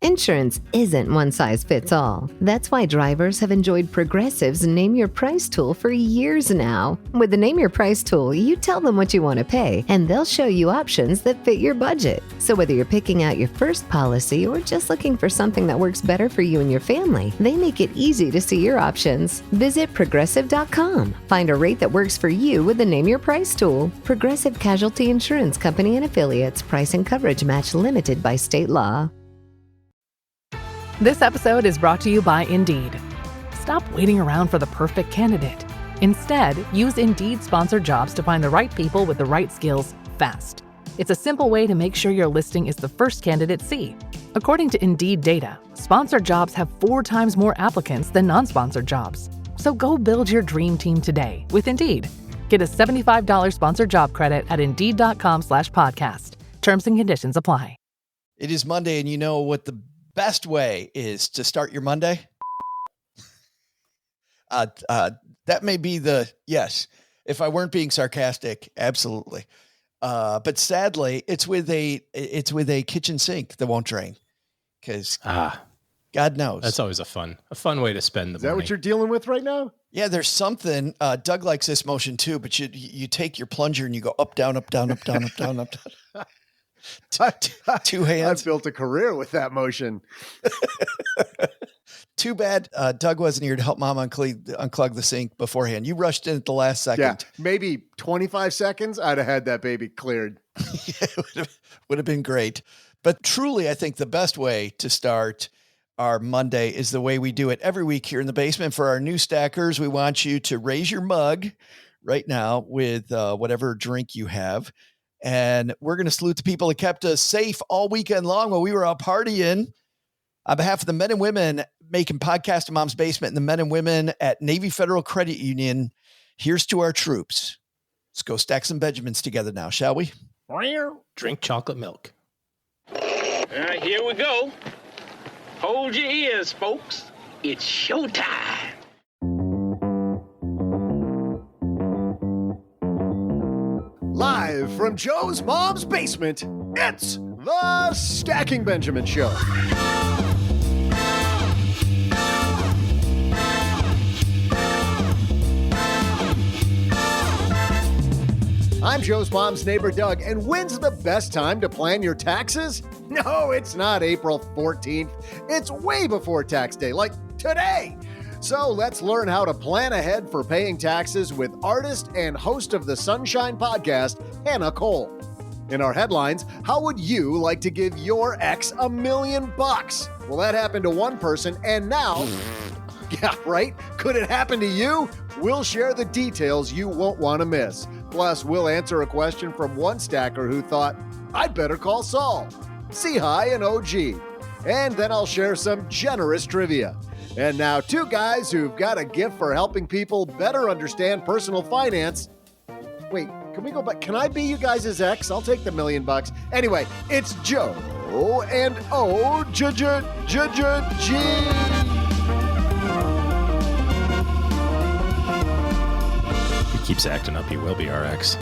Insurance isn't one size fits all. That's why drivers have enjoyed Progressive's Name Your Price tool for years now. With the Name Your Price tool, you tell them what you want to pay, and they'll show you options that fit your budget. So whether you're picking out your first policy or just looking for something that works better for you and your family, they make it easy to see your options. Visit Progressive.com. Find a rate that works for you with the Name Your Price tool. Progressive Casualty Insurance Company and Affiliates. Price and coverage match limited by state law. This episode is brought to you by Indeed. Stop waiting around for the perfect candidate. Instead, use Indeed sponsored jobs to find the right people with the right skills fast. It's a simple way to make sure your listing is the first candidates see. According to Indeed data, sponsored jobs have 4 times more applicants than non-sponsored jobs. So go build your dream team today with Indeed. Get a $75 sponsored job credit at Indeed.com/podcast. Terms and conditions apply. It is Monday, and you know what the best way is to start your Monday? That may be yes. If I weren't being sarcastic, absolutely. But sadly, it's with a kitchen sink that won't drain, because God knows. That's always a fun way to spend the morning. Is that what you're dealing with right now? Yeah, there's something. Doug likes this motion too, but you take your plunger and you go up, down, up, down, up, down, up, down, up, down. Two hands. I've built a career with that motion. Too bad Doug wasn't here to help Mom unclog the sink beforehand. You rushed in at the last second. Yeah, maybe 25 seconds, I'd have had that baby cleared. Yeah, it would have been great. But truly, I think the best way to start our Monday is the way we do it every week here in the basement. For our new stackers, we want you to raise your mug right now with whatever drink you have. And we're going to salute the people that kept us safe all weekend long while we were out partying. On behalf of the men and women making Podcast in Mom's Basement and the men and women at Navy Federal Credit Union, here's to our troops. Let's go stack some Benjamins together now, shall we? Drink chocolate milk. Here we go. Hold your ears, folks. It's showtime. Live from Joe's mom's basement, it's the Stacking Benjamin Show. I'm Joe's mom's neighbor, Doug, and when's the best time to plan your taxes? No, it's not April 14th. It's way before tax day, like today. So let's learn how to plan ahead for paying taxes with artist and host of the Sunshine Podcast, Hannah Cole. In our headlines, how would you like to give your ex $1 million? Well, that happened to one person, and now, yeah, right? Could it happen to you? We'll share the details you won't want to miss. Plus, we'll answer a question from one stacker who thought, I'd better call Saul. See hi and OG. And then I'll share some generous trivia. And now, 2 guys who've got a gift for helping people better understand personal finance. Wait, can we go back? Can I be you guys' ex? I'll take the $1 million. Anyway, it's Joe and OG. If he keeps acting up, he will be our ex.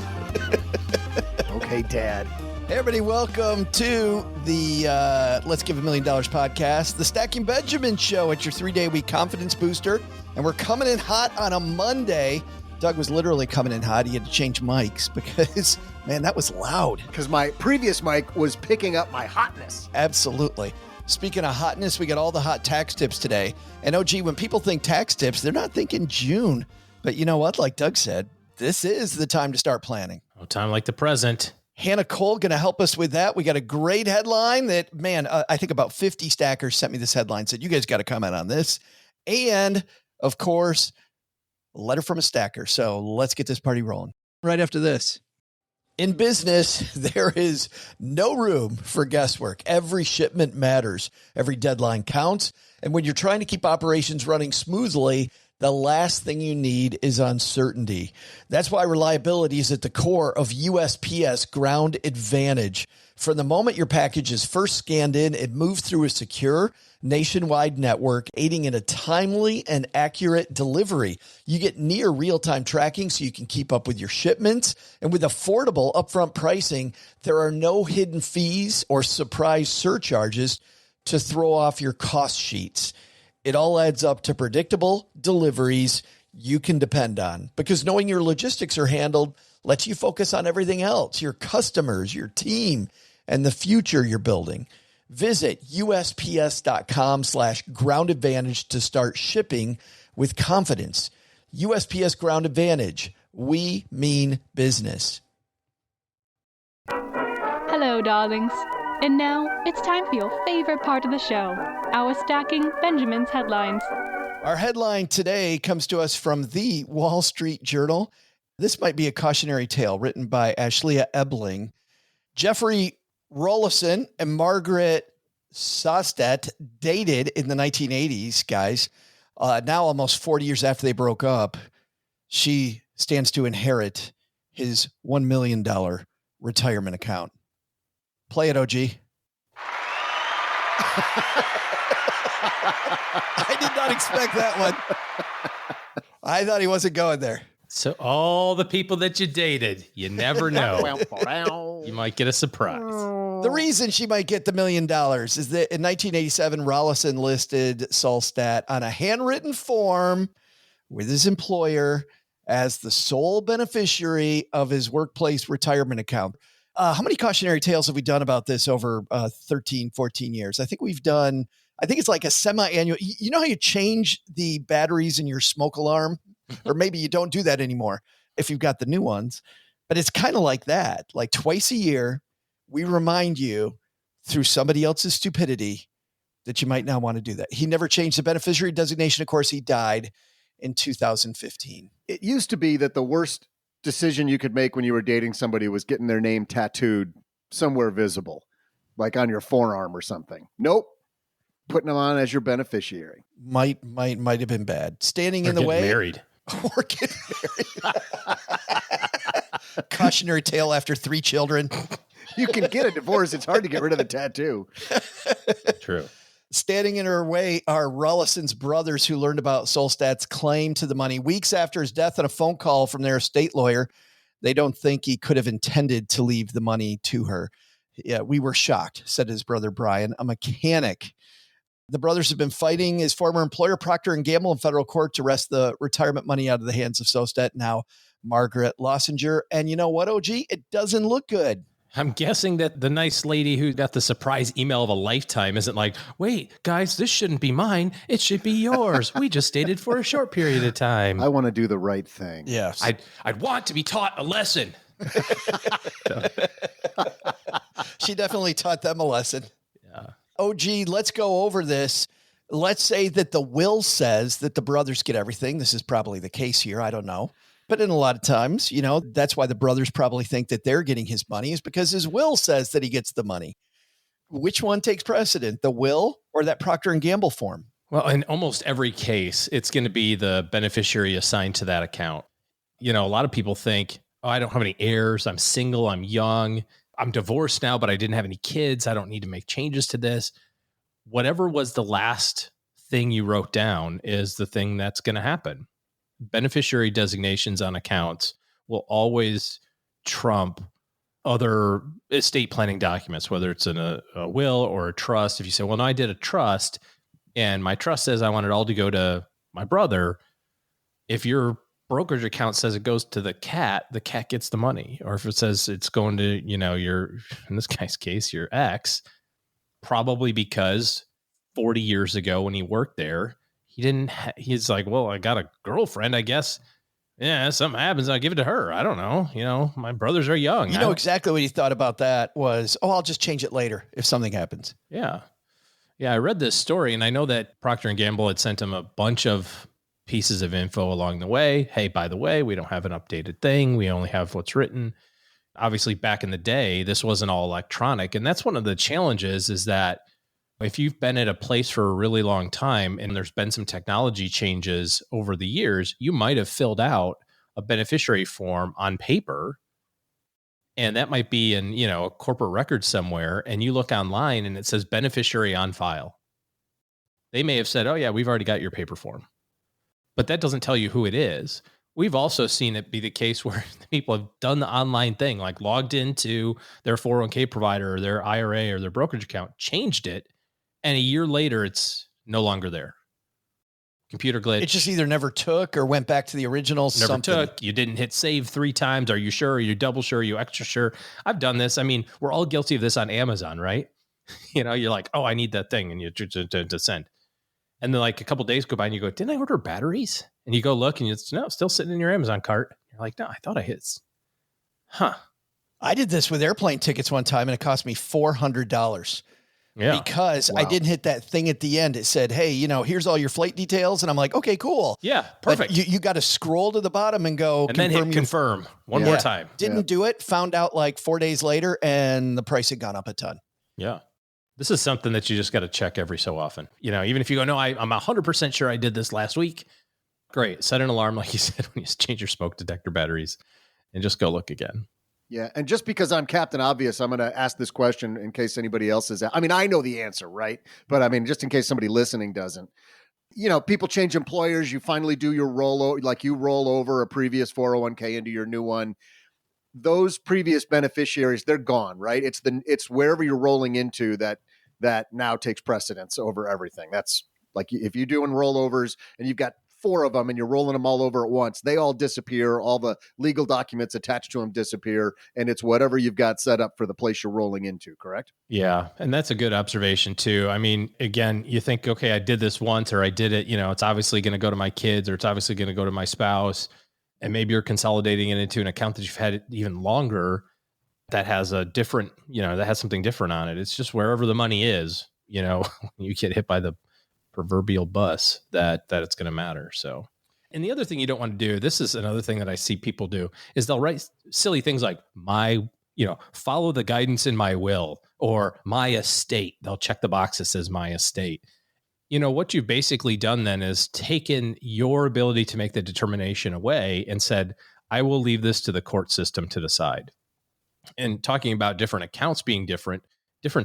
Okay, Dad. Hey, everybody, welcome to the Let's Give $1 Million podcast, the Stacking Benjamin Show. It's your 3-day-week confidence booster, and we're coming in hot on a Monday. Doug was literally coming in hot. He had to change mics because, man, that was loud. Because my previous mic was picking up my hotness. Absolutely. Speaking of hotness, we got all the hot tax tips today. And OG, when people think tax tips, they're not thinking June. But you know what? Like Doug said, this is the time to start planning. No time like the present. Hannah Cole going to help us with that. We got a great headline that, man, I think about 50 stackers sent me this headline, said, you guys got to comment on this. And, of course, a letter from a stacker. So let's get this party rolling. Right after this. In business, there is no room for guesswork. Every shipment matters. Every deadline counts. And when you're trying to keep operations running smoothly, the last thing you need is uncertainty. That's why reliability is at the core of USPS Ground Advantage. From the moment your package is first scanned in, it moves through a secure nationwide network, aiding in a timely and accurate delivery. You get near real-time tracking so you can keep up with your shipments. And with affordable upfront pricing, there are no hidden fees or surprise surcharges. to throw off your cost sheets. It all adds up to predictable deliveries you can depend on, because knowing your logistics are handled lets you focus on everything else, your customers, your team, and the future you're building. Visit USPS.com/Ground Advantage to start shipping with confidence. USPS Ground Advantage. We mean business. Hello, darlings. And now it's time for your favorite part of the show, our Stacking Benjamin's headlines. Our headline today comes to us from the Wall Street Journal. This might be a cautionary tale written by Ashleigh Ebling. Jeffrey Rollison and Margaret Sostet dated in the 1980s, guys. Now, almost 40 years after they broke up, she stands to inherit his $1 million retirement account. Play it, OG. I did not expect that one. I thought he wasn't going there. So all the people that you dated, you never know. You might get a surprise. The reason she might get the $1 million is that in 1987, Rollison listed Solstat on a handwritten form with his employer as the sole beneficiary of his workplace retirement account. How many cautionary tales have we done about this over 13, 14 years? I think it's like a semi-annual. You know how you change the batteries in your smoke alarm? Or maybe you don't do that anymore if you've got the new ones. But it's kind of like that. Like twice a year, we remind you through somebody else's stupidity that you might not want to do that. He never changed the beneficiary designation. Of course, he died in 2015. It used to be that the worst decision you could make when you were dating somebody was getting their name tattooed somewhere visible, like on your forearm or something. Nope. Putting them on as your beneficiary. Might have been bad. Standing in the Get way. married. Or get married. Cautionary tale after 3 children. You can get a divorce. It's hard to get rid of the tattoo. True. Standing in her way are Rollison's brothers, who learned about Solstat's claim to the money weeks after his death and a phone call from their estate lawyer. They don't think he could have intended to leave the money to her. Yeah, we were shocked, said his brother Brian, a mechanic. The brothers have been fighting his former employer, Procter & Gamble, in federal court to wrest the retirement money out of the hands of Solstat, now Margaret Lossinger. And you know what, OG? It doesn't look good. I'm guessing that the nice lady who got the surprise email of a lifetime isn't like, wait, guys, this shouldn't be mine. It should be yours. We just dated for a short period of time. I want to do the right thing. Yes. I'd want to be taught a lesson. She definitely taught them a lesson. Yeah. OG, let's go over this. Let's say that the will says that the brothers get everything. This is probably the case here. I don't know. But in a lot of times, that's why the brothers probably think that they're getting his money, is because his will says that he gets the money. Which one takes precedent, the will or that Procter & Gamble form? Well, in almost every case, it's going to be the beneficiary assigned to that account. A lot of people think, oh, I don't have any heirs. I'm single. I'm young. I'm divorced now, but I didn't have any kids. I don't need to make changes to this. Whatever was the last thing you wrote down is the thing that's going to happen. Beneficiary designations on accounts will always trump other estate planning documents, whether it's in a will or a trust. If you say, well, no, I did a trust and my trust says I want it all to go to my brother. If your brokerage account says it goes to the cat gets the money. Or if it says it's going to, your, in this guy's case, your ex, probably because 40 years ago when he worked there, he's like, well, I got a girlfriend, I guess. Yeah, something happens, I'll give it to her. I don't know. My brothers are young. You know exactly what he thought about that was, I'll just change it later if something happens. Yeah. Yeah, I read this story, and I know that Procter & Gamble had sent him a bunch of pieces of info along the way. Hey, by the way, we don't have an updated thing. We only have what's written. Obviously, back in the day, this wasn't all electronic. And that's one of the challenges, is that if you've been at a place for a really long time and there's been some technology changes over the years, you might have filled out a beneficiary form on paper, and that might be in, a corporate record somewhere, and you look online and it says beneficiary on file. They may have said, oh yeah, we've already got your paper form, but that doesn't tell you who it is. We've also seen it be the case where people have done the online thing, like logged into their 401k provider or their IRA or their brokerage account, changed it, And a year later, it's no longer there. Computer glitch. It just either never took or went back to the original. Never something. took. You didn't hit save 3 times. Are you sure? Are you double sure? Are you extra sure? I've done this. I mean, we're all guilty of this on Amazon, right? You're like, oh, I need that thing. And you to send. And then like a couple days go by and you go, didn't I order batteries? And you go look and it's no, still sitting in your Amazon cart. You're like, no, I thought I hit. Huh. I did this with airplane tickets one time and it cost me $400. Yeah. Because I didn't hit that thing at the end. It said, hey, here's all your flight details. And I'm like, okay, cool. Yeah, perfect. But you got to scroll to the bottom and go and then hit confirm one more time. Didn't do it. Found out like 4 days later and the price had gone up a ton. Yeah. This is something that you just got to check every so often. Even if you go, no, I'm 100% sure I did this last week. Great. Set an alarm, like you said, when you change your smoke detector batteries and just go look again. Yeah. And just because I'm Captain Obvious, I'm going to ask this question in case anybody else is. I mean, I know the answer, right? But I mean, just in case somebody listening doesn't. People change employers. You finally do your rollover, like you roll over a previous 401k into your new one. Those previous beneficiaries, they're gone, right? It's wherever you're rolling into that now takes precedence over everything. That's like if you're doing rollovers and you've got 4 of them and you're rolling them all over at once, they all disappear. All the legal documents attached to them disappear. And it's whatever you've got set up for the place you're rolling into, correct? Yeah. And that's a good observation too. I mean, again, you think, okay, I did this once or I did it, it's obviously going to go to my kids or it's obviously going to go to my spouse. And maybe you're consolidating it into an account that you've had even longer that has a different, that has something different on it. It's just wherever the money is, when you get hit by the proverbial bus that it's going to matter. So, and the other thing you don't want to do, this is another thing that I see people do, is they'll write silly things like follow the guidance in my will or my estate. They'll check the box that says my estate. What you've basically done then is taken your ability to make the determination away and said, I will leave this to the court system to decide. And talking about different accounts being different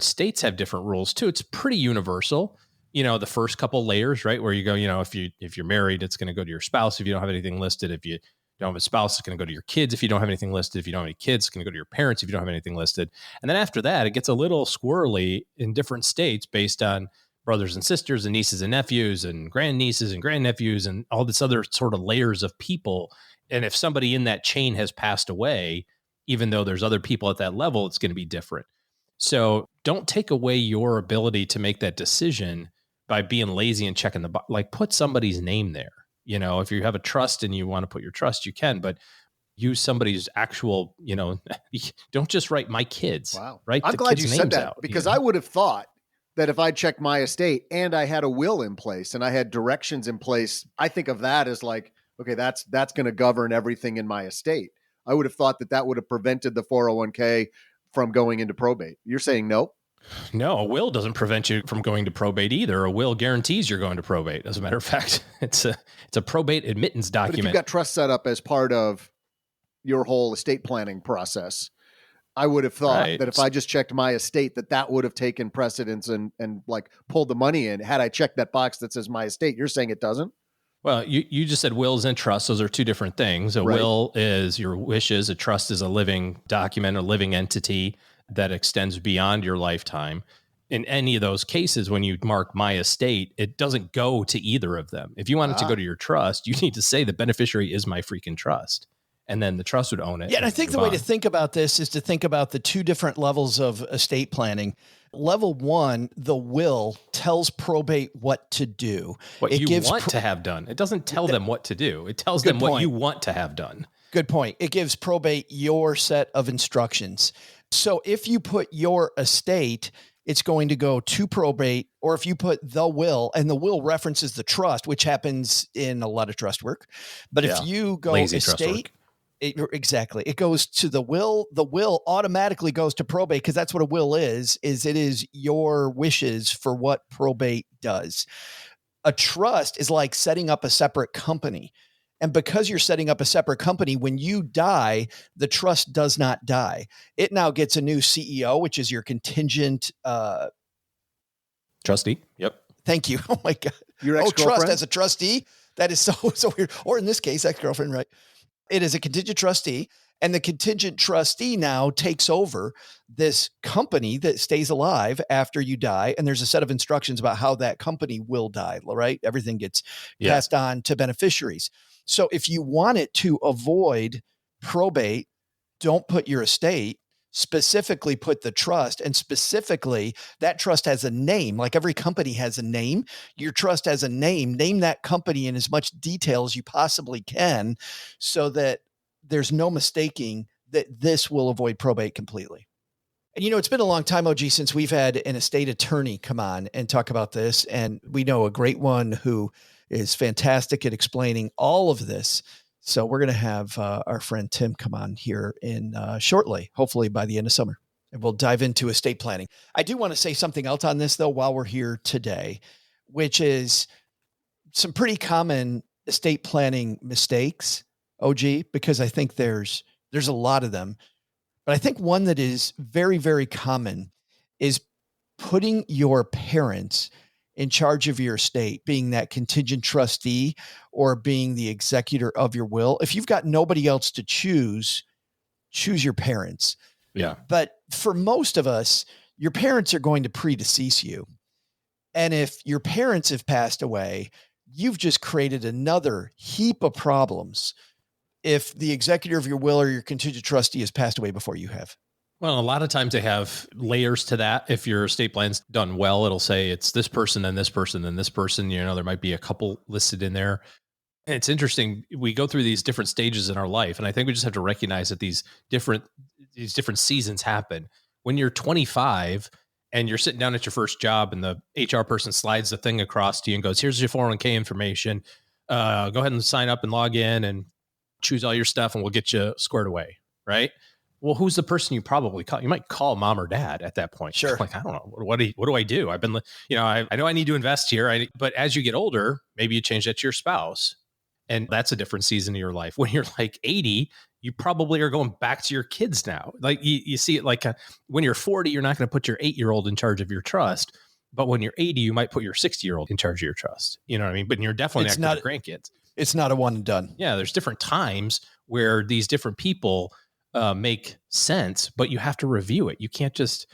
states have different rules too. It's pretty universal. The first couple layers, right? Where you go, if you're married, it's going to go to your spouse. If you don't have anything listed, if you don't have a spouse, it's going to go to your kids. If you don't have anything listed, if you don't have any kids, it's going to go to your parents. If you don't have anything listed. And then after that, it gets a little squirrely in different states based on brothers and sisters and nieces and nephews and grandnieces and grandnephews and all this other sort of layers of people. And if somebody in that chain has passed away, even though there's other people at that level, it's going to be different. So don't take away your ability to make that decision by being lazy and checking the box. Like put somebody's name there. If you have a trust and you want to put your trust, you can, but use somebody's actual, don't just write my kids. Wow. Right. I'm glad you said that because I would have thought that if I checked my estate and I had a will in place and I had directions in place, I think of that as like, okay, that's going to govern everything in my estate. I would have thought that would have prevented the 401k from going into probate. You're saying no? No, a will doesn't prevent you from going to probate either. A will guarantees you're going to probate. As a matter of fact, it's a probate admittance document. But if you've got trust set up as part of your whole estate planning process, I would have thought that if I just checked my estate, that would have taken precedence and like pulled the money in. Had I checked that box that says my estate, you're saying it doesn't? Well, you just said wills and trusts. Those are two different things. A will is your wishes. A trust is a living document, a living entity that extends beyond your lifetime. In any of those cases, when you mark my estate, it doesn't go to either of them. If you want it to go to your trust, you need to say the beneficiary is my freaking trust. And then the trust would own it. Yeah, and I think the way to think about this is to think about the 2 different levels of estate planning. Level 1, the will tells probate what to do. What you want to have done. It doesn't tell them what to do. It tells them what you want to have done. Good point. It gives probate your set of instructions. So if you put your estate, it's going to go to probate, or if you put the will, and the will references the trust, which happens in a lot of trust work. But if you go lazy estate, exactly, it goes to the will. The will automatically goes to probate because that's what a will is it is your wishes for what probate does. A trust is like setting up a separate company. And because you're setting up a separate company, when you die, the trust does not die. It now gets a new CEO, which is your contingent trustee. Yep. Thank you. Oh my God. Your ex-girlfriend? Trust as a trustee. That is so weird. Or in this case, ex-girlfriend, right? It is a contingent trustee. And the contingent trustee now takes over this company that stays alive after you die. And there's a set of instructions about how that company will die, right? Everything gets passed on to beneficiaries. So if you wanted to avoid probate, don't put your estate, specifically put the trust, and specifically that trust has a name. Like every company has a name. Your trust has a name. Name that company in as much detail as you possibly can so that there's no mistaking that this will avoid probate completely. And, it's been a long time, OG, since we've had an estate attorney come on and talk about this. And we know a great one who is fantastic at explaining all of this. So we're going to have our friend Tim come on here in shortly, hopefully by the end of summer, and we'll dive into estate planning. I do want to say something else on this, though, while we're here today, which is some pretty common estate planning mistakes, OG, because I think there's a lot of them. But I think one that is very, very common is putting your parents in charge of your estate, being that contingent trustee or being the executor of your will. If you've got nobody else to choose your parents. Yeah. But for most of us, your parents are going to predecease you. And if your parents have passed away, you've just created another heap of problems if the executor of your will or your contingent trustee has passed away before you have. Well, a lot of times they have layers to that. If your estate plan's done well, it'll say it's this person, then this person, then this person. There might be a couple listed in there. And it's interesting. We go through these different stages in our life. And I think we just have to recognize that these different seasons happen. When you're 25 and you're sitting down at your first job and the HR person slides the thing across to you and goes, here's your 401k information. Go ahead and sign up and log in and choose all your stuff and we'll get you squared away. Right. Well, who's the person you probably call? You might call mom or dad at that point. Sure. Like, I don't know. What do I do? I've been, I know I need to invest here. But as you get older, maybe you change that to your spouse. And that's a different season of your life. When you're like 80, you probably are going back to your kids now. Like you see it like when you're 40, you're not going to put your 8-year-old in charge of your trust. But when you're 80, you might put your 60-year-old in charge of your trust. You know what I mean? But you're definitely not your grandkids. It's not a one and done. Yeah. There's different times where these different people make sense, but you have to review it. You can't just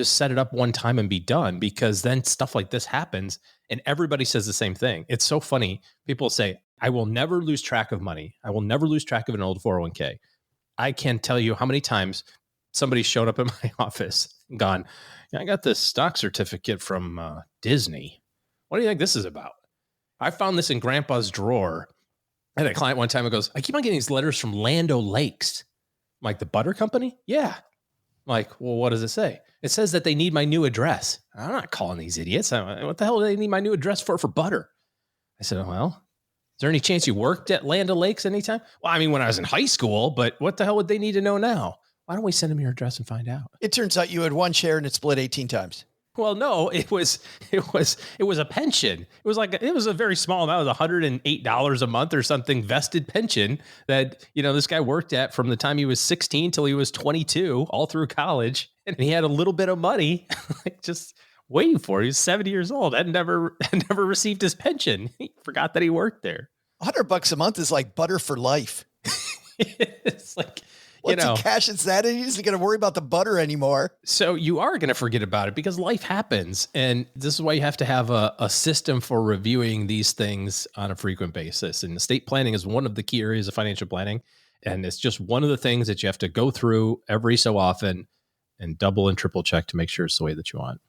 set it up one time and be done, because then stuff like this happens and everybody says the same thing. It's so funny. People say, I will never lose track of money. I will never lose track of an old 401k. I can't tell you how many times somebody showed up in my office and gone, I got this stock certificate from Disney. What do you think this is about? I found this in grandpa's drawer. I had a client one time who goes, I keep on getting these letters from Land O'Lakes. I'm like, the butter company? Yeah. I'm like, well, what does it say? It says that they need my new address. I'm not calling these idiots. What the hell do they need my new address for butter? I said, well, is there any chance you worked at Land O'Lakes anytime? Well, I mean, when I was in high school, but what the hell would they need to know now? Why don't we send them your address and find out? It turns out you had one share and it split 18 times. Well, no, it was a pension. It was a very small amount. It was $108 a month or something vested pension that, this guy worked at from the time he was 16 till he was 22, all through college. And he had a little bit of money like just waiting for it. He was 70 years old and never received his pension. He forgot that he worked there. $100 a month is like butter for life. It's like, once he cashes that in, he isn't going to worry about the butter anymore. So you are going to forget about it because life happens. And this is why you have to have a system for reviewing these things on a frequent basis. And estate planning is one of the key areas of financial planning. And it's just one of the things that you have to go through every so often and double and triple check to make sure it's the way that you want.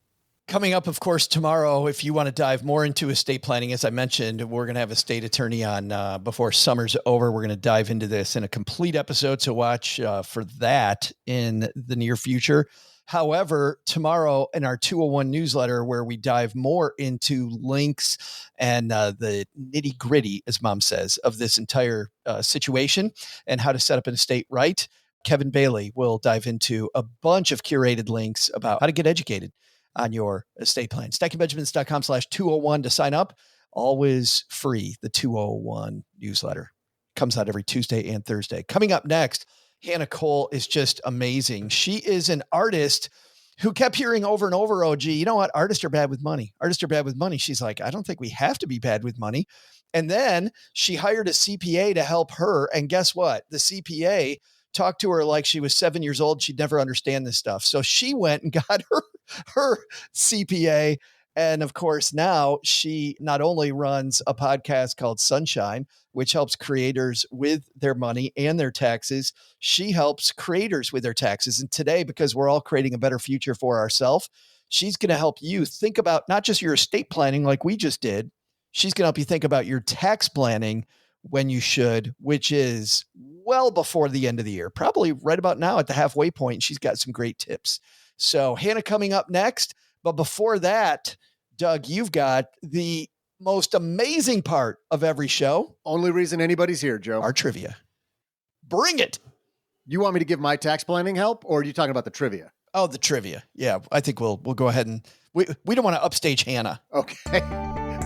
Coming up, of course, tomorrow, if you want to dive more into estate planning, as I mentioned, we're going to have a state attorney on before summer's over. We're going to dive into this in a complete episode, so watch for that in the near future. However, tomorrow in our 201 newsletter, where we dive more into links and the nitty gritty, as Mom says, of this entire situation and how to set up an estate right, Kevin Bailey will dive into a bunch of curated links about how to get educated on your estate plan. StackingBenjamins.com/201 to sign up. Always free. The 201 newsletter comes out every Tuesday and Thursday. Coming up next, Hannah Cole is just amazing. She is an artist who kept hearing over and over, OG, you know what? Artists are bad with money. Artists are bad with money. She's like, I don't think we have to be bad with money. And then she hired a CPA to help her. And guess what? The CPA talked to her like she was 7 years old. She'd never understand this stuff. So she went and got her CPA. And of course, now she not only runs a podcast called Sunshine, which helps creators with their money and their taxes. She helps creators with their taxes. And today, because we're all creating a better future for ourselves, she's going to help you think about not just your estate planning like we just did. She's going to help you think about your tax planning when you should, which is well before the end of the year, probably right about now at the halfway point. She's got some great tips. So Hannah coming up next. But before that, Doug, you've got the most amazing part of every show. Only reason anybody's here, Joe. Our trivia. Bring it. You want me to give my tax planning help, or are you talking about the trivia? Oh, the trivia. Yeah, I think we'll go ahead and we don't want to upstage Hannah. Okay.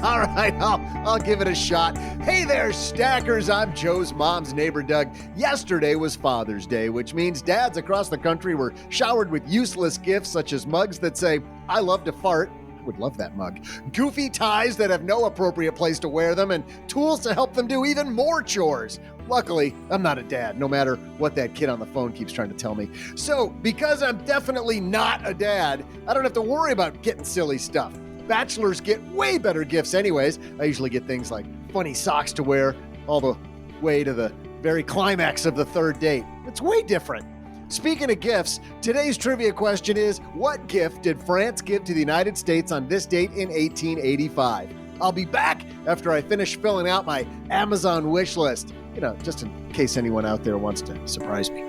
All right, I'll give it a shot. Hey there, stackers. I'm Joe's mom's neighbor, Doug. Yesterday was Father's Day, which means dads across the country were showered with useless gifts such as mugs that say, "I love to fart." Would love that mug. Goofy ties that have no appropriate place to wear them, and tools to help them do even more chores. Luckily, I'm not a dad, no matter what that kid on the phone keeps trying to tell me. So, because I'm definitely not a dad, I don't have to worry about getting silly stuff. Bachelors get way better gifts anyways. I usually get things like funny socks to wear all the way to the very climax of the third date. It's way different. Speaking of gifts, today's trivia question is, what gift did France give to the United States on this date in 1885? I'll be back after I finish filling out my Amazon wish list. Just in case anyone out there wants to surprise me.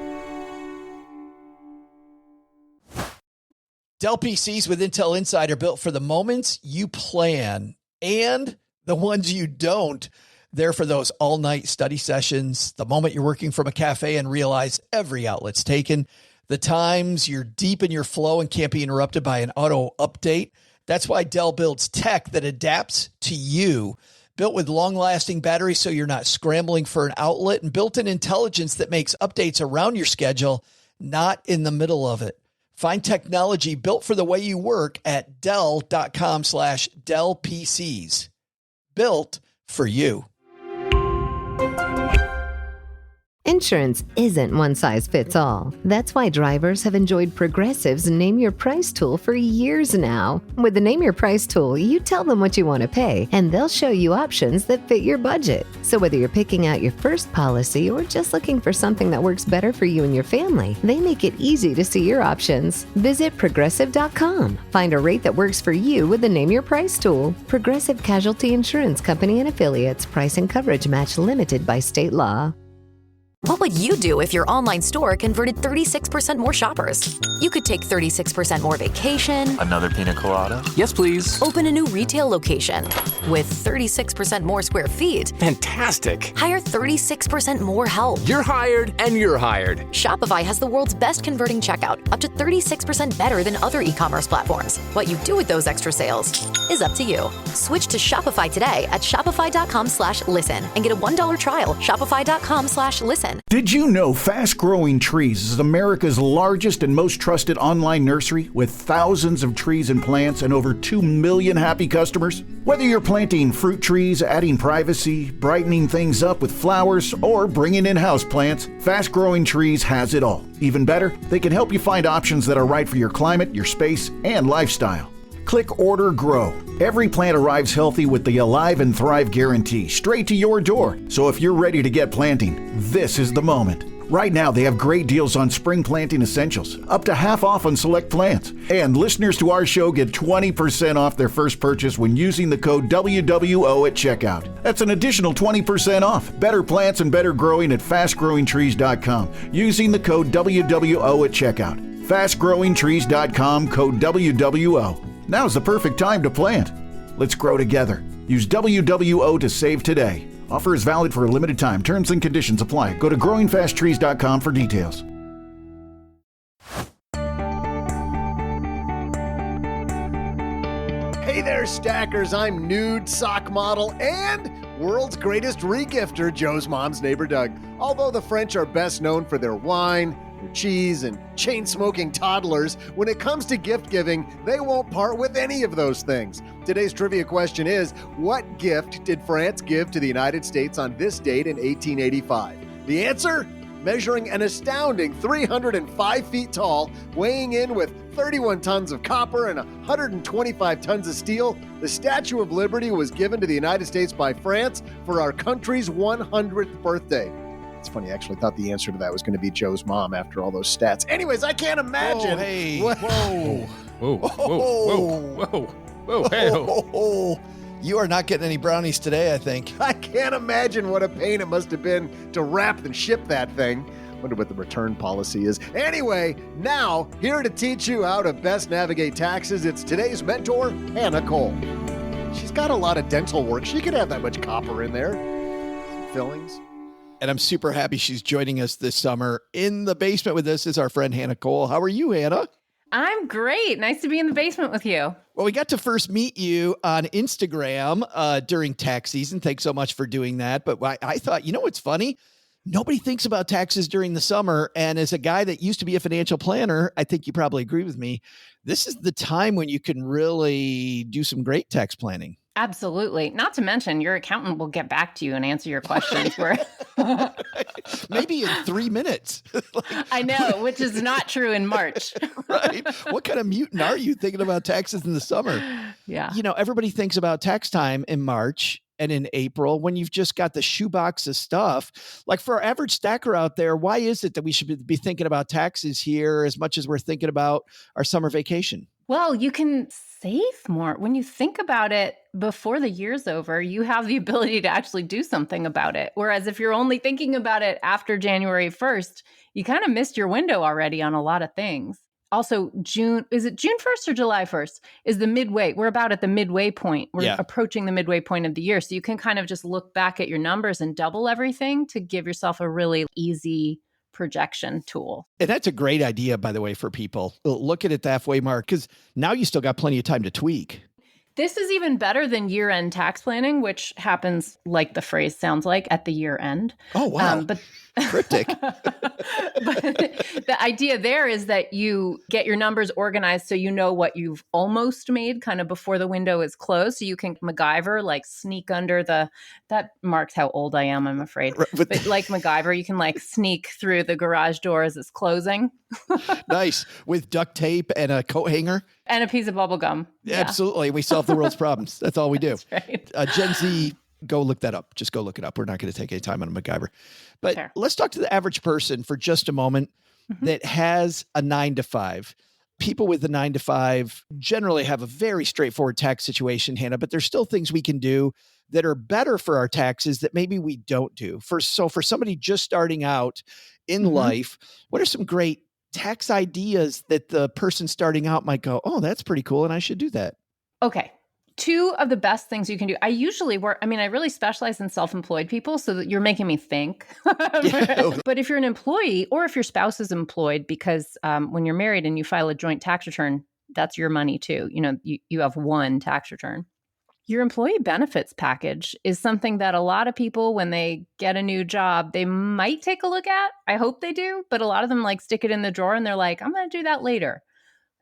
Dell PCs with Intel Inside are built for the moments you plan and the ones you don't. They're for those all-night study sessions, the moment you're working from a cafe and realize every outlet's taken, the times you're deep in your flow and can't be interrupted by an auto update. That's why Dell builds tech that adapts to you. Built with long-lasting batteries so you're not scrambling for an outlet, and built-in intelligence that makes updates around your schedule, not in the middle of it. Find technology built for the way you work at Dell.com/Dell PCs. Built for you. Insurance isn't one size fits all. That's why drivers have enjoyed Progressive's Name Your Price tool for years now. With the Name Your Price tool, you tell them what you want to pay, and they'll show you options that fit your budget. So whether you're picking out your first policy or just looking for something that works better for you and your family, they make it easy to see your options. Visit Progressive.com. Find a rate that works for you with the Name Your Price tool. Progressive Casualty Insurance Company and Affiliates. Price and coverage match limited by state law. What would you do if your online store converted 36% more shoppers? You could take 36% more vacation. Another pina colada? Yes, please. Open a new retail location with 36% more square feet. Fantastic. Hire 36% more help. You're hired and you're hired. Shopify has the world's best converting checkout, up to 36% better than other e-commerce platforms. What you do with those extra sales is up to you. Switch to Shopify today at shopify.com/listen and get a $1 trial. Shopify.com/listen. Did you know Fast Growing Trees is America's largest and most trusted online nursery with thousands of trees and plants and over 2 million happy customers? Whether you're planting fruit trees, adding privacy, brightening things up with flowers, or bringing in house plants, Fast Growing Trees has it all. Even better, they can help you find options that are right for your climate, your space, and lifestyle. Click Order Grow. Every plant arrives healthy with the Alive and Thrive guarantee straight to your door. So if you're ready to get planting, this is the moment. Right now, they have great deals on spring planting essentials, up to half off on select plants. And listeners to our show get 20% off their first purchase when using the code WWO at checkout. That's an additional 20% off. Better plants and better growing at fastgrowingtrees.com using the code WWO at checkout. Fastgrowingtrees.com, code WWO. Now's the perfect time to plant. Let's grow together. Use WWO to save today. Offer is valid for a limited time. Terms and conditions apply. Go to growingfasttrees.com for details. Hey there, stackers. I'm nude sock model and world's greatest regifter, Joe's mom's neighbor, Doug. Although the French are best known for their wine, their cheese, and chain-smoking toddlers, when it comes to gift giving, they won't part with any of those things. Today's trivia question is, what gift did France give to the United States on this date in 1885? The answer? measuring an astounding 305 feet tall, weighing in with 31 tons of copper and 125 tons of steel, the Statue of Liberty was given to the United States by France for our country's 100th birthday. It's funny, I actually thought the answer to that was going to be Joe's mom after all those stats. Anyways, I can't imagine. Oh, hey. What- Whoa. Whoa, hey. Oh, you are not getting any brownies today, I think. I can't imagine what a pain it must have been to wrap and ship that thing. Wonder what the return policy is. Anyway, now, here to teach you how to best navigate taxes, it's today's mentor, Hannah Cole. She's got a lot of dental work. She could have that much copper in there. Some fillings. And I'm super happy she's joining us this summer. In the basement with us is our friend Hannah Cole. How are you, Hannah? I'm great. Nice to be in the basement with you. Well, we got to first meet you on Instagram during tax season. Thanks so much for doing that. But I thought, you know what's funny? Nobody thinks about taxes during the summer. And as a guy that used to be a financial planner, I think you probably agree with me. This is the time when you can really do some great tax planning. Absolutely. Not to mention, your accountant will get back to you and answer your questions. Maybe in 3 minutes. I know, which is not true in March. Right. What kind of mutant are you thinking about taxes in the summer? Yeah. You know, everybody thinks about tax time in March and in April when you've just got the shoebox of stuff. Like for our average stacker out there, why is it that we should be thinking about taxes here as much as we're thinking about our summer vacation? Well, you can save more. When you think about it before the year's over, you have the ability to actually do something about it. Whereas if you're only thinking about it after January 1st, you kind of missed your window already on a lot of things. Also, is it June 1st or July 1st is the midway. We're about at the midway point. We're approaching the midway point of the year. So you can kind of just look back at your numbers and double everything to give yourself a really easy projection tool. And that's a great idea, by the way, for people. Look at it the halfway mark, because now you still got plenty of time to tweak. This is even better than year-end tax planning, which happens, like the phrase sounds like, at the year end. Oh, wow. Cryptic. But the idea there is that you get your numbers organized so you know what you've almost made kind of before the window is closed. So you can MacGyver, like sneak under that marks how old I am, I'm afraid. But like MacGyver, you can like sneak through the garage door as it's closing. Nice. With duct tape and a coat hanger. And a piece of bubble gum. Yeah. Absolutely. We solve the world's problems. That's all we do. That's right. Gen Z, go look that up. Just go look it up. We're not going to take any time on MacGyver. But Sure. Let's talk to the average person for just a moment that has a 9-to-5. People with a 9-to-5 generally have a very straightforward tax situation, Hannah, but there's still things we can do that are better for our taxes that maybe we don't do. For somebody just starting out in life, what are some great tax ideas that the person starting out might go, oh, that's pretty cool, and I should do that? Okay. Two of the best things you can do. I usually work, I really specialize in self-employed people, so that you're making me think. But if you're an employee or if your spouse is employed, because when you're married and you file a joint tax return, that's your money too. You know, you have one tax return. Your employee benefits package is something that a lot of people, when they get a new job, they might take a look at. I hope they do, but a lot of them like stick it in the drawer and they're like, I'm going to do that later.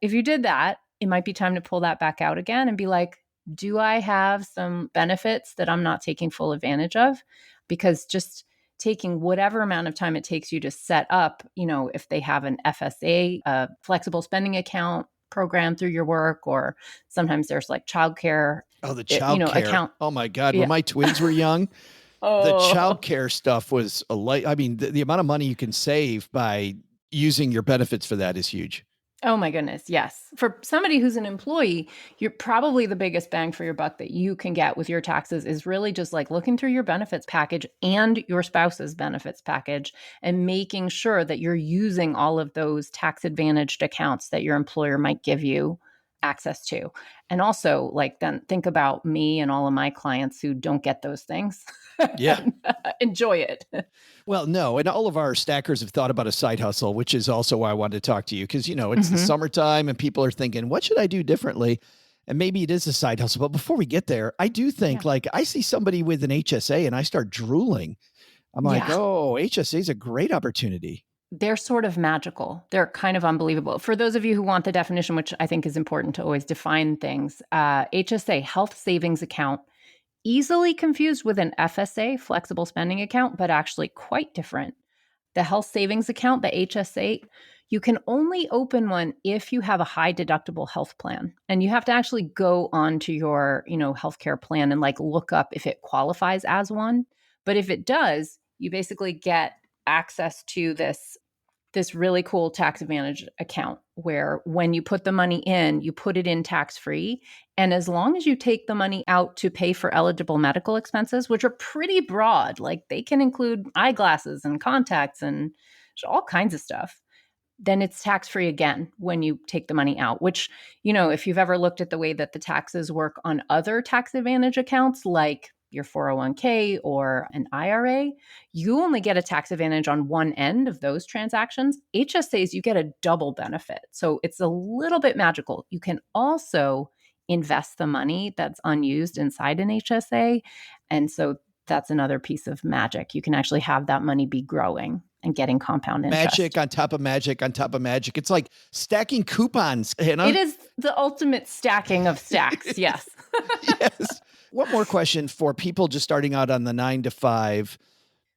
If you did that, it might be time to pull that back out again and be like, do I have some benefits that I'm not taking full advantage of? Because just taking whatever amount of time it takes you to set up, you know, if they have an FSA, a flexible spending account program through your work, or sometimes there's like childcare. Oh, the childcare account. Oh my God. When my twins were young, the childcare stuff was the amount of money you can save by using your benefits for that is huge. Oh my goodness. Yes. For somebody who's an employee, you're probably the biggest bang for your buck that you can get with your taxes is really just like looking through your benefits package and your spouse's benefits package and making sure that you're using all of those tax advantaged accounts that your employer might give you access to. And also, like, then think about me and all of my clients who don't get those things. Yeah. Enjoy it. Well, no. And all of our stackers have thought about a side hustle, which is also why I wanted to talk to you, because, you know, it's the summertime and people are thinking, what should I do differently? And maybe it is a side hustle. But before we get there, I do think like I see somebody with an HSA and I start drooling. I'm like, oh, HSA is a great opportunity. They're sort of magical. They're kind of unbelievable. For those of you who want the definition, which I think is important to always define things, HSA, health savings account, easily confused with an FSA, flexible spending account, but actually quite different. The health savings account, the HSA, you can only open one if you have a high deductible health plan. And you have to actually go onto your, healthcare plan and like look up if it qualifies as one. But if it does, you basically get access to this really cool tax advantage account where when you put the money in, you put it in tax free. And as long as you take the money out to pay for eligible medical expenses, which are pretty broad, like they can include eyeglasses and contacts and all kinds of stuff, then it's tax free again when you take the money out, which, if you've ever looked at the way that the taxes work on other tax advantage accounts, like your 401k or an IRA, you only get a tax advantage on one end of those transactions. HSAs, you get a double benefit. So it's a little bit magical. You can also invest the money that's unused inside an HSA. And so that's another piece of magic. You can actually have that money be growing and getting compound interest. Magic on top of magic on top of magic. It's like stacking coupons, Hannah. It is the ultimate stacking of stacks. Yes. Yes. One more question for people just starting out on the 9 to 5,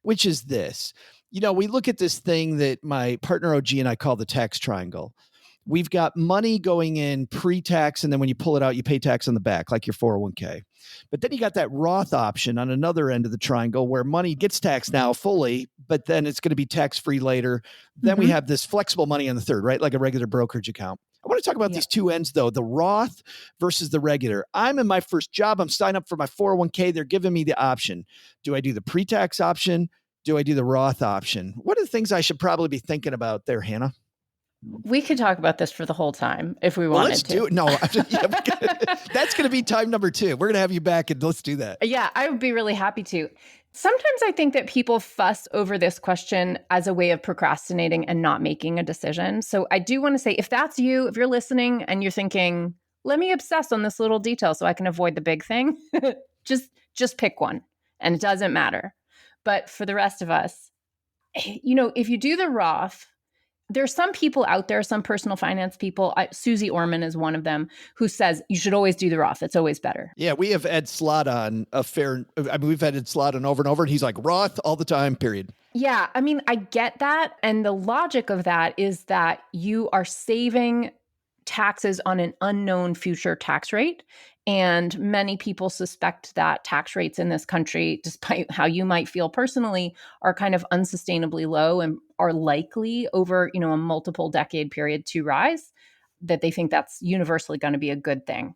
which is this. We look at this thing that my partner OG and I call the tax triangle. We've got money going in pre-tax, and then when you pull it out, you pay tax on the back, like your 401k. But then you got that Roth option on another end of the triangle where money gets taxed now fully, but then it's going to be tax-free later. Then we have this flexible money on the third, right? Like a regular brokerage account. I want to talk about these two ends, though, the Roth versus the regular. I'm in my first job. I'm signed up for my 401k. They're giving me the option. Do I do the pre-tax option? Do I do the Roth option? What are the things I should probably be thinking about there, Hannah? We could talk about this for the whole time if we wanted let's to. Do it. No, that's going to be time number 2. We're going to have you back and let's do that. Yeah, I would be really happy to. Sometimes I think that people fuss over this question as a way of procrastinating and not making a decision. So I do want to say, if that's you, if you're listening and you're thinking, let me obsess on this little detail so I can avoid the big thing, just pick one and it doesn't matter. But for the rest of us, if you do the Roth, there's some people out there, some personal finance people, Susie Orman is one of them, who says you should always do the Roth. It's always better. Yeah, we have Ed Slott on we've had Ed Slott on over and over, and he's like, Roth all the time, period. Yeah, I get that. And the logic of that is that you are saving taxes on an unknown future tax rate. And many people suspect that tax rates in this country, despite how you might feel personally, are kind of unsustainably low and are likely over, a multiple decade period to rise, that they think that's universally going to be a good thing.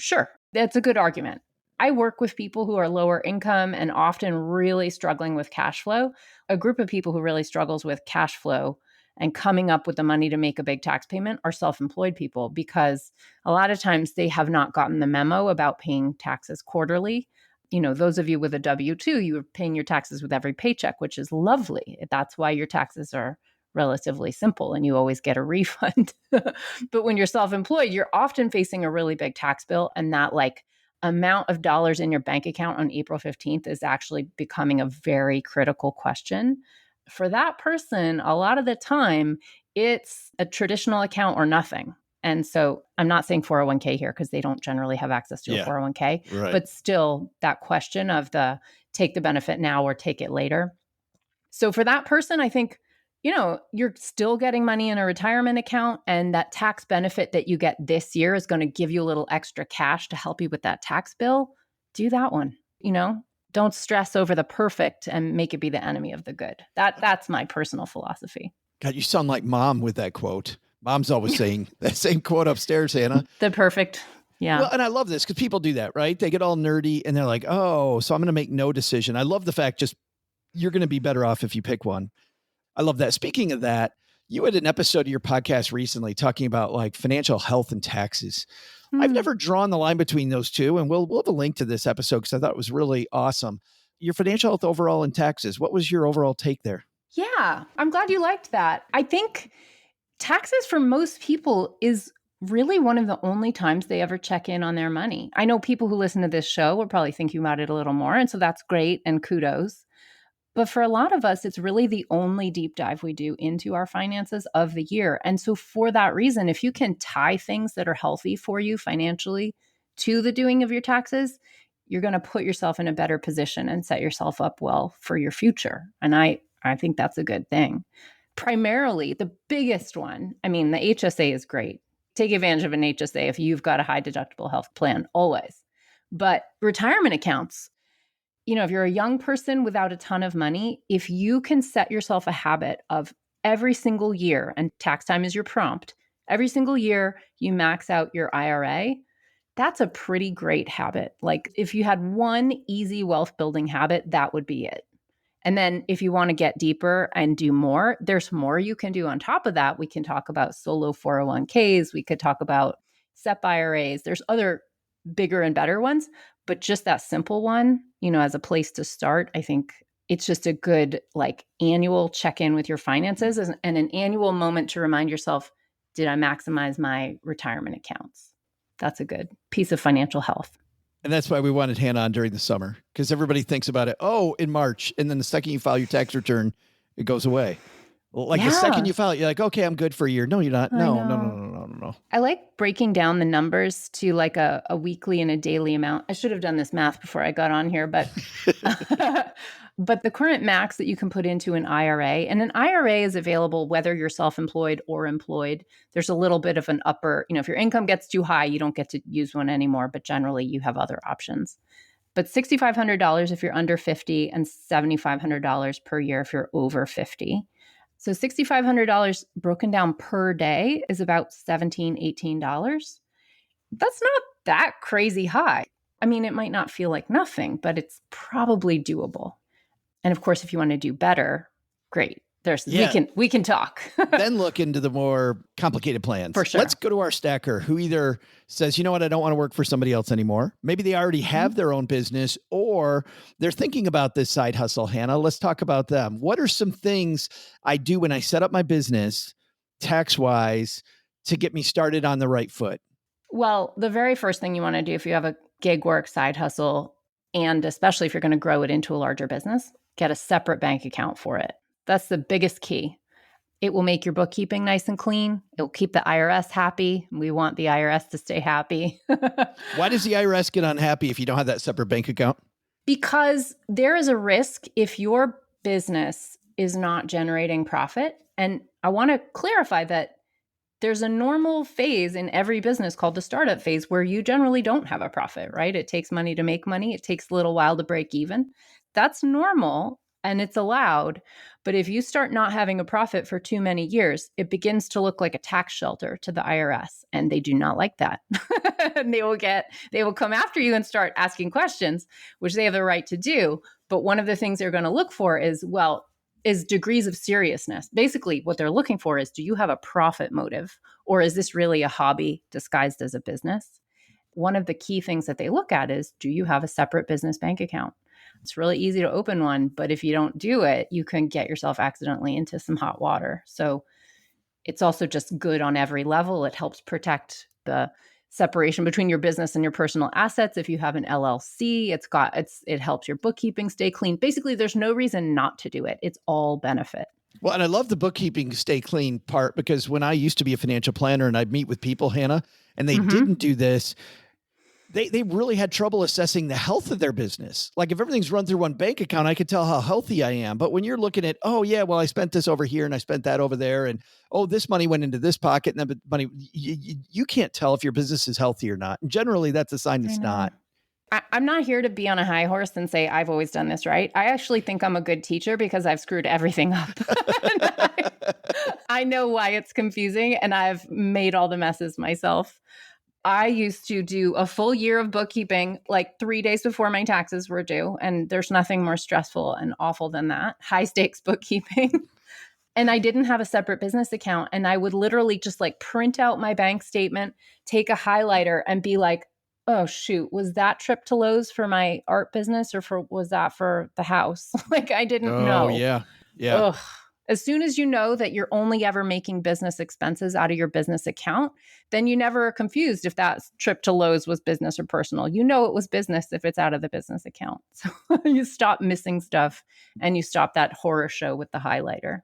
Sure, that's a good argument. I work with people who are lower income and often really struggling with cash flow. A group of people who really struggles with cash flow and coming up with the money to make a big tax payment are self-employed people, because a lot of times they have not gotten the memo about paying taxes quarterly. Those of you with a W-2, you're paying your taxes with every paycheck, which is lovely. That's why your taxes are relatively simple and you always get a refund. But when you're self-employed, you're often facing a really big tax bill, and that amount of dollars in your bank account on April 15th is actually becoming a very critical question. For that person, a lot of the time, it's a traditional account or nothing. And so I'm not saying 401k here because they don't generally have access to a 401k, right. But still that question of the take the benefit now or take it later. So for that person, I think, you're still getting money in a retirement account, and that tax benefit that you get this year is going to give you a little extra cash to help you with that tax bill. Do that one, Don't stress over the perfect and make it be the enemy of the good. That's my personal philosophy. God, you sound like Mom with that quote. Mom's always saying that same quote upstairs, Hannah. The perfect. Yeah. Well, and I love this because people do that, right? They get all nerdy and they're like, oh, so I'm going to make no decision. I love the fact you're going to be better off if you pick one. I love that. Speaking of that, you had an episode of your podcast recently talking about financial health and taxes. I've never drawn the line between those two, and we'll have a link to this episode because I thought it was really awesome. Your financial health overall and taxes, what was your overall take there? Yeah, I'm glad you liked that. I think taxes for most people is really one of the only times they ever check in on their money. I know people who listen to this show will probably thinking about it a little more, and so that's great and kudos. But for a lot of us, it's really the only deep dive we do into our finances of the year. And so for that reason, if you can tie things that are healthy for you financially to the doing of your taxes, you're going to put yourself in a better position and set yourself up well for your future. And I I think that's a good thing. Primarily, the biggest one, I mean, the HSA is great. Take advantage of an HSA if you've got a high deductible health plan, always. But retirement accounts, if you're a young person without a ton of money, if you can set yourself a habit of every single year, and tax time is your prompt, every single year you max out your IRA, that's a pretty great habit. Like if you had one easy wealth building habit, that would be it. And then if you want to get deeper and do more, there's more you can do on top of that. We can talk about solo 401ks. We could talk about SEP IRAs. There's other bigger and better ones, but just that simple one, as a place to start, I think it's just a good annual check-in with your finances and an annual moment to remind yourself, did I maximize my retirement accounts? That's a good piece of financial health. And that's why we wanted Hannah on during the summer, because everybody thinks about it, in March. And then the second you file your tax return, it goes away. The second you file it, you're like, okay, I'm good for a year. No, you're not. No. I like breaking down the numbers to a weekly and a daily amount. I should have done this math before I got on here, but but the current max that you can put into an IRA, and an IRA is available whether you're self-employed or employed. There's a little bit of an upper, if your income gets too high, you don't get to use one anymore, but generally you have other options. But $6,500 if you're under 50 and $7,500 per year if you're over 50. So $6,500 broken down per day is about $17, $18. That's not that crazy high. I mean, it might not feel like nothing, but it's probably doable. And of course, if you want to do better, great. We can talk. Then look into the more complicated plans. For sure. Let's go to our stacker who either says, you know what, I don't want to work for somebody else anymore. Maybe they already have their own business, or they're thinking about this side hustle. Hannah, let's talk about them. What are some things I do when I set up my business tax-wise to get me started on the right foot? Well, the very first thing you want to do if you have a gig work side hustle, and especially if you're going to grow it into a larger business, get a separate bank account for it. That's the biggest key. It will make your bookkeeping nice and clean. It will keep the IRS happy. We want the IRS to stay happy. Why does the IRS get unhappy if you don't have that separate bank account? Because there is a risk if your business is not generating profit. And I want to clarify that there's a normal phase in every business called the startup phase where you generally don't have a profit, right? It takes money to make money. It takes a little while to break even. That's normal. And it's allowed. But if you start not having a profit for too many years, it begins to look like a tax shelter to the IRS. And they do not like that. And they will come after you and start asking questions, which they have the right to do. But one of the things they're going to look for is degrees of seriousness. Basically, what they're looking for is, do you have a profit motive? Or is this really a hobby disguised as a business? One of the key things that they look at is, do you have a separate business bank account? It's really easy to open one, but if you don't do it, you can get yourself accidentally into some hot water. So it's also just good on every level. It helps protect the separation between your business and your personal assets. If you have an LLC, it helps your bookkeeping stay clean. Basically, there's no reason not to do it. It's all benefit. Well, and I love the bookkeeping stay clean part, because when I used to be a financial planner and I'd meet with people, Hannah, and they didn't do this, they really had trouble assessing the health of their business. Like if everything's run through one bank account, I could tell how healthy I am. But when you're looking at, I spent this over here and I spent that over there, and this money went into this pocket, and then money, you can't tell if your business is healthy or not. And generally, that's a sign it's not. I'm not here to be on a high horse and say I've always done this right. I actually think I'm a good teacher because I've screwed everything up. I know why it's confusing, and I've made all the messes myself. I used to do a full year of bookkeeping like 3 days before my taxes were due. And there's nothing more stressful and awful than that. High stakes bookkeeping. And I didn't have a separate business account. And I would literally just print out my bank statement, take a highlighter and be like, oh, shoot, was that trip to Lowe's for my art business or was that for the house? I didn't know. Oh, yeah. Yeah. Ugh. As soon as you know that you're only ever making business expenses out of your business account, then you never are confused if that trip to Lowe's was business or personal. You know it was business if it's out of the business account. So you stop missing stuff and you stop that horror show with the highlighter.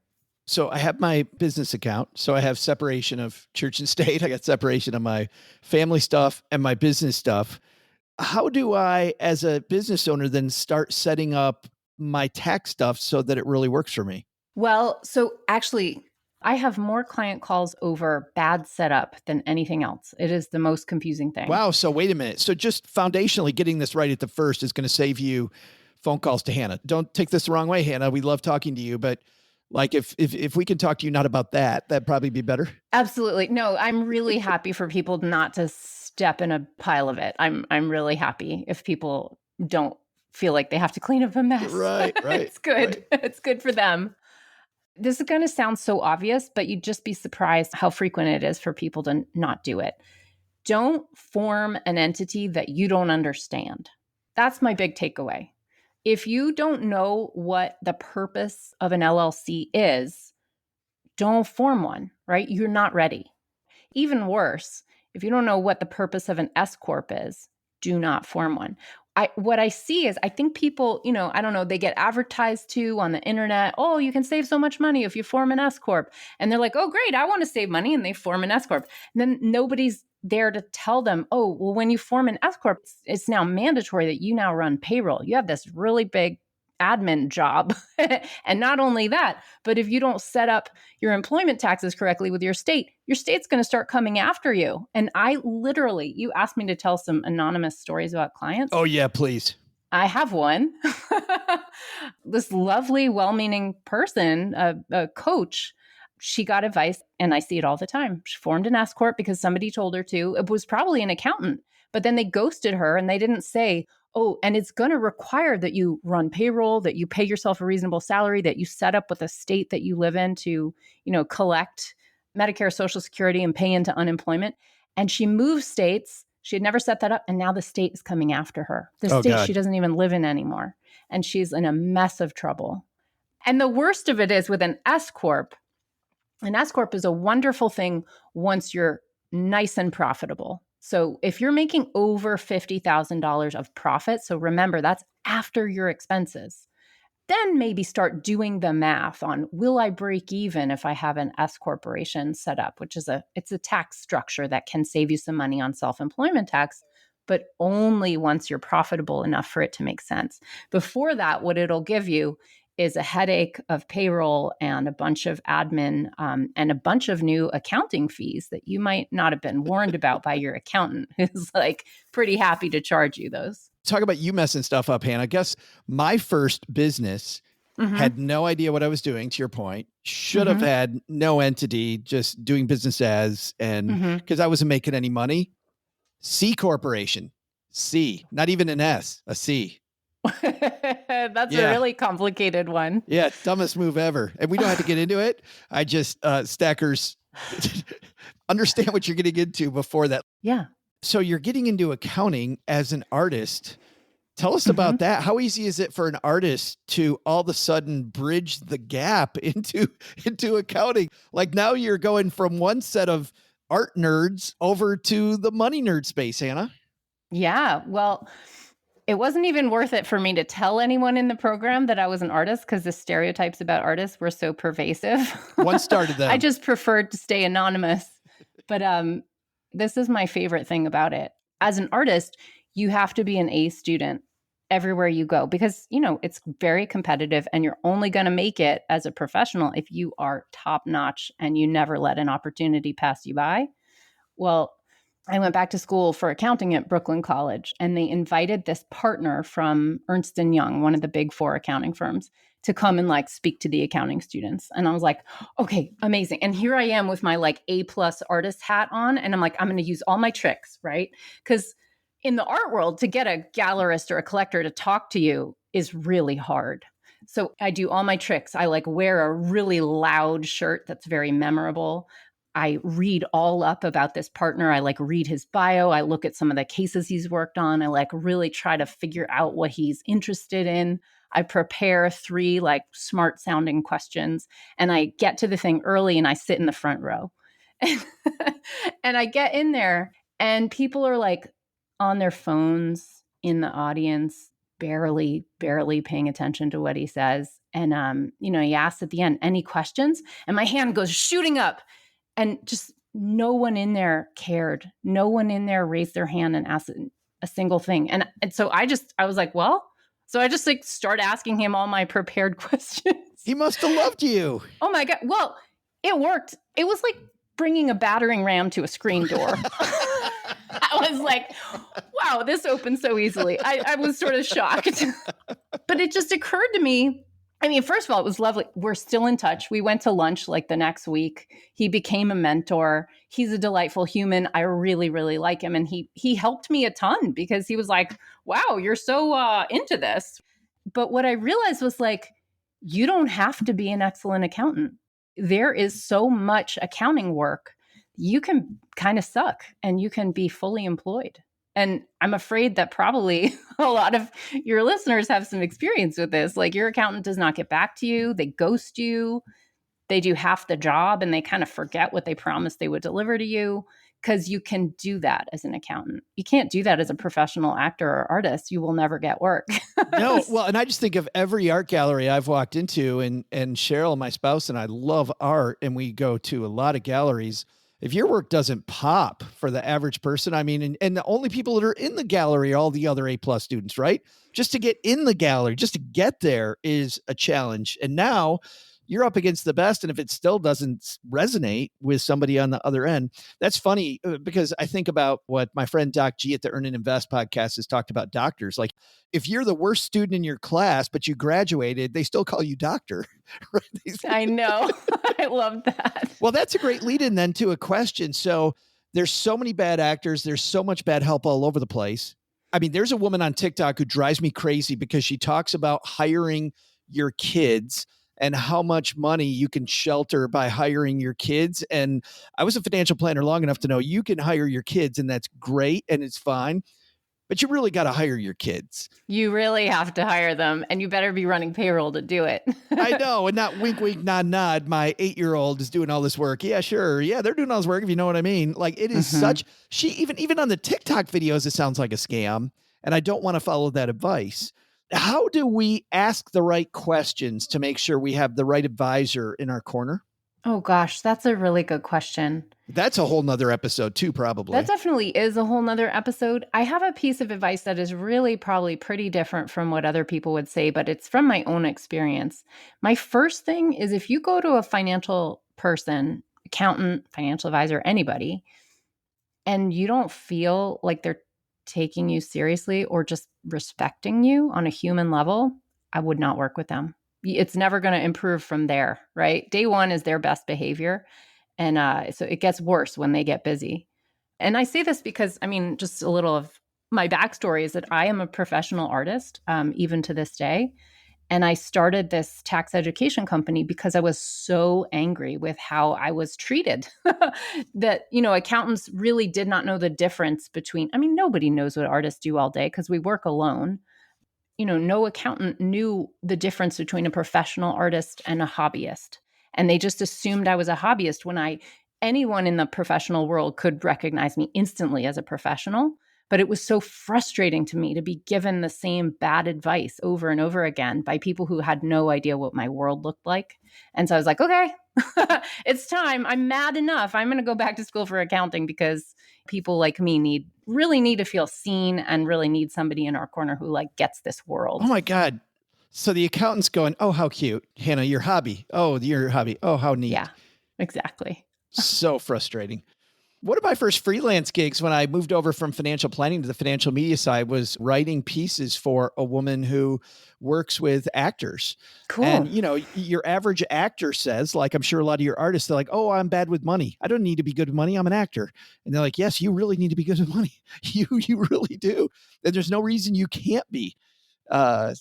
So I have my business account. So I have separation of church and state. I got separation of my family stuff and my business stuff. How do I, as a business owner, then start setting up my tax stuff so that it really works for me? Well, so actually, I have more client calls over bad setup than anything else. It is the most confusing thing. Wow. So wait a minute. So just foundationally getting this right at the first is going to save you phone calls to Hannah. Don't take this the wrong way, Hannah. We love talking to you, but like if we can talk to you not about that, that'd probably be better. Absolutely. No, I'm really happy for people not to step in a pile of it. I'm really happy if people don't feel like they have to clean up a mess. Right. It's good. Right. It's good for them. This is going to sound so obvious, but you'd just be surprised how frequent it is for people to not do it. Don't form an entity that you don't understand. That's my big takeaway. If you don't know what the purpose of an LLC is, don't form one, right? You're not ready. Even worse, if you don't know what the purpose of an S Corp is, do not form one. What I see is I think people, I don't know, they get advertised to on the internet. Oh, you can save so much money if you form an S Corp. And they're like, oh, great, I want to save money. And they form an S Corp. And then nobody's there to tell them, oh, well, when you form an S Corp, it's now mandatory that you now run payroll. You have this really big admin job. And not only that, but if you don't set up your employment taxes correctly with your state's going to start coming after you. And you asked me to tell some anonymous stories about clients. Oh yeah, please. I have one. This lovely, well-meaning person, a coach, she got advice, and I see it all the time. She formed an S Corp because somebody told her to. It was probably an accountant, but then they ghosted her and they didn't say, oh, and it's going to require that you run payroll, that you pay yourself a reasonable salary, that you set up with a state that you live in to, collect Medicare, Social Security, and pay into unemployment. And she moved states. She had never set that up. And now the state is coming after her. The state she doesn't even live in anymore. And she's in a mess of trouble. And the worst of it is with an S Corp. An S Corp is a wonderful thing once you're nice and profitable. So if you're making over $50,000 of profit, so remember, that's after your expenses, then maybe start doing the math on, will I break even if I have an S corporation set up, which is it's a tax structure that can save you some money on self-employment tax, but only once you're profitable enough for it to make sense. Before that, what it'll give you is a headache of payroll and a bunch of admin and a bunch of new accounting fees that you might not have been warned about by your accountant, who's like pretty happy to charge you those. Talk about you messing stuff up, Hannah. I guess my first business had no idea what I was doing, to your point. Should have had no entity, just doing business as, and because I wasn't making any money. C corporation. C, not even an S, a C. That's a really complicated one. Yeah, dumbest move ever. And we don't have to get into it. I just, stackers, understand what you're getting into before that. Yeah. So you're getting into accounting as an artist. Tell us about that. How easy is it for an artist to all of a sudden bridge the gap into accounting? Like now you're going from one set of art nerds over to the money nerd space, Hannah. Yeah. Well, it wasn't even worth it for me to tell anyone in the program that I was an artist because the stereotypes about artists were so pervasive. One started them. I just preferred to stay anonymous. But this is my favorite thing about it. As an artist, you have to be an A student everywhere you go because, it's very competitive and you're only going to make it as a professional if you are top notch and you never let an opportunity pass you by. Well, I went back to school for accounting at Brooklyn College, and they invited this partner from Ernst & Young, one of the big four accounting firms, to come and speak to the accounting students. And I was like, okay, amazing. And here I am with my A+ artist hat on. And I'm like, I'm going to use all my tricks, right? Because in the art world, to get a gallerist or a collector to talk to you is really hard. So I do all my tricks. I wear a really loud shirt that's very memorable. I read all up about this partner. I read his bio. I look at some of the cases he's worked on. I really try to figure out what he's interested in. I prepare 3 smart sounding questions and I get to the thing early and I sit in the front row. And I get in there and people are on their phones in the audience, barely paying attention to what he says. And, he asks at the end, any questions? And my hand goes shooting up. And just no one in there cared. No one in there raised their hand and asked a single thing. And so I was like, well, So I just like start asking him all my prepared questions. He must have loved you. Oh my God. Well, it worked. It was like bringing a battering ram to a screen door. I was like, wow, this opens so easily. I was sort of shocked. But it just occurred to me. I mean, first of all, it was lovely. We're still in touch. We went to lunch like the next week. He became a mentor. He's a delightful human. I really, really like him. And he helped me a ton because he was like, wow, you're so into this. But what I realized was like, you don't have to be an excellent accountant. There is so much accounting work. You can kind of suck and you can be fully employed. And I'm afraid that probably a lot of your listeners have some experience with this. Like your accountant does not get back to you. They ghost you. They do half the job and they kind of forget what they promised they would deliver to you, because you can do that as an accountant. You can't do that as a professional actor or artist. You will never get work. No, well, and I just think of every art gallery I've walked into, and Cheryl, my spouse, and I love art, and we go to a lot of galleries. If your work doesn't pop for the average person, I mean, and the only people that are in the gallery are all the other A+ students, right? Just to get in the gallery, just to get there is a challenge. And now you're up against the best. And if it still doesn't resonate with somebody on the other end, that's funny because I think about what my friend Doc G at the Earn and Invest podcast has talked about doctors. Like if you're the worst student in your class, but you graduated, they still call you doctor. Right? I know. I love that. Well, that's a great lead in then to a question. So there's so many bad actors. There's so much bad help all over the place. I mean, there's a woman on TikTok who drives me crazy because she talks about hiring your kids and how much money you can shelter by hiring your kids. And I was a financial planner long enough to know you can hire your kids and that's great and it's fine, but you really got to hire your kids. You really have to hire them and you better be running payroll to do it. I know. And not wink, wink, nod, nod. My 8-year-old is doing all this work. Yeah, sure. Yeah, they're doing all this work if you know what I mean. Like it is such, even on the TikTok videos, it sounds like a scam. And I don't want to follow that advice. How do we ask the right questions to make sure we have the right advisor in our corner? Oh gosh, that's a really good question. That's a whole nother episode too, probably. That definitely is a whole nother episode. I have a piece of advice that is really probably pretty different from what other people would say, but it's from my own experience. My first thing is if you go to a financial person, accountant, financial advisor, anybody, and you don't feel like they're taking you seriously or just respecting you on a human level, I would not work with them. It's never going to improve from there, right? Day one is their best behavior. And so it gets worse when they get busy. And I say this because, I mean, just a little of my backstory is that I am a professional artist, even to this day. And I started this tax education company because I was so angry with how I was treated that, accountants really did not know the difference between, I mean, nobody knows what artists do all day because we work alone. No accountant knew the difference between a professional artist and a hobbyist. And they just assumed I was a hobbyist when anyone in the professional world could recognize me instantly as a professional. But it was so frustrating to me to be given the same bad advice over and over again by people who had no idea what my world looked like. And so I was like, okay, it's time. I'm mad enough. I'm going to go back to school for accounting because people like me really need to feel seen and really need somebody in our corner who gets this world. Oh my God. So the accountant's going, oh, how cute. Hannah, your hobby. Oh, your hobby. Oh, how neat. Yeah, exactly. So frustrating. One of my first freelance gigs when I moved over from financial planning to the financial media side was writing pieces for a woman who works with actors. Cool. And, your average actor says, like, I'm sure a lot of your artists, they're like, oh, I'm bad with money. I don't need to be good with money. I'm an actor. And they're like, yes, you really need to be good with money. You really do. And there's no reason you can't be. That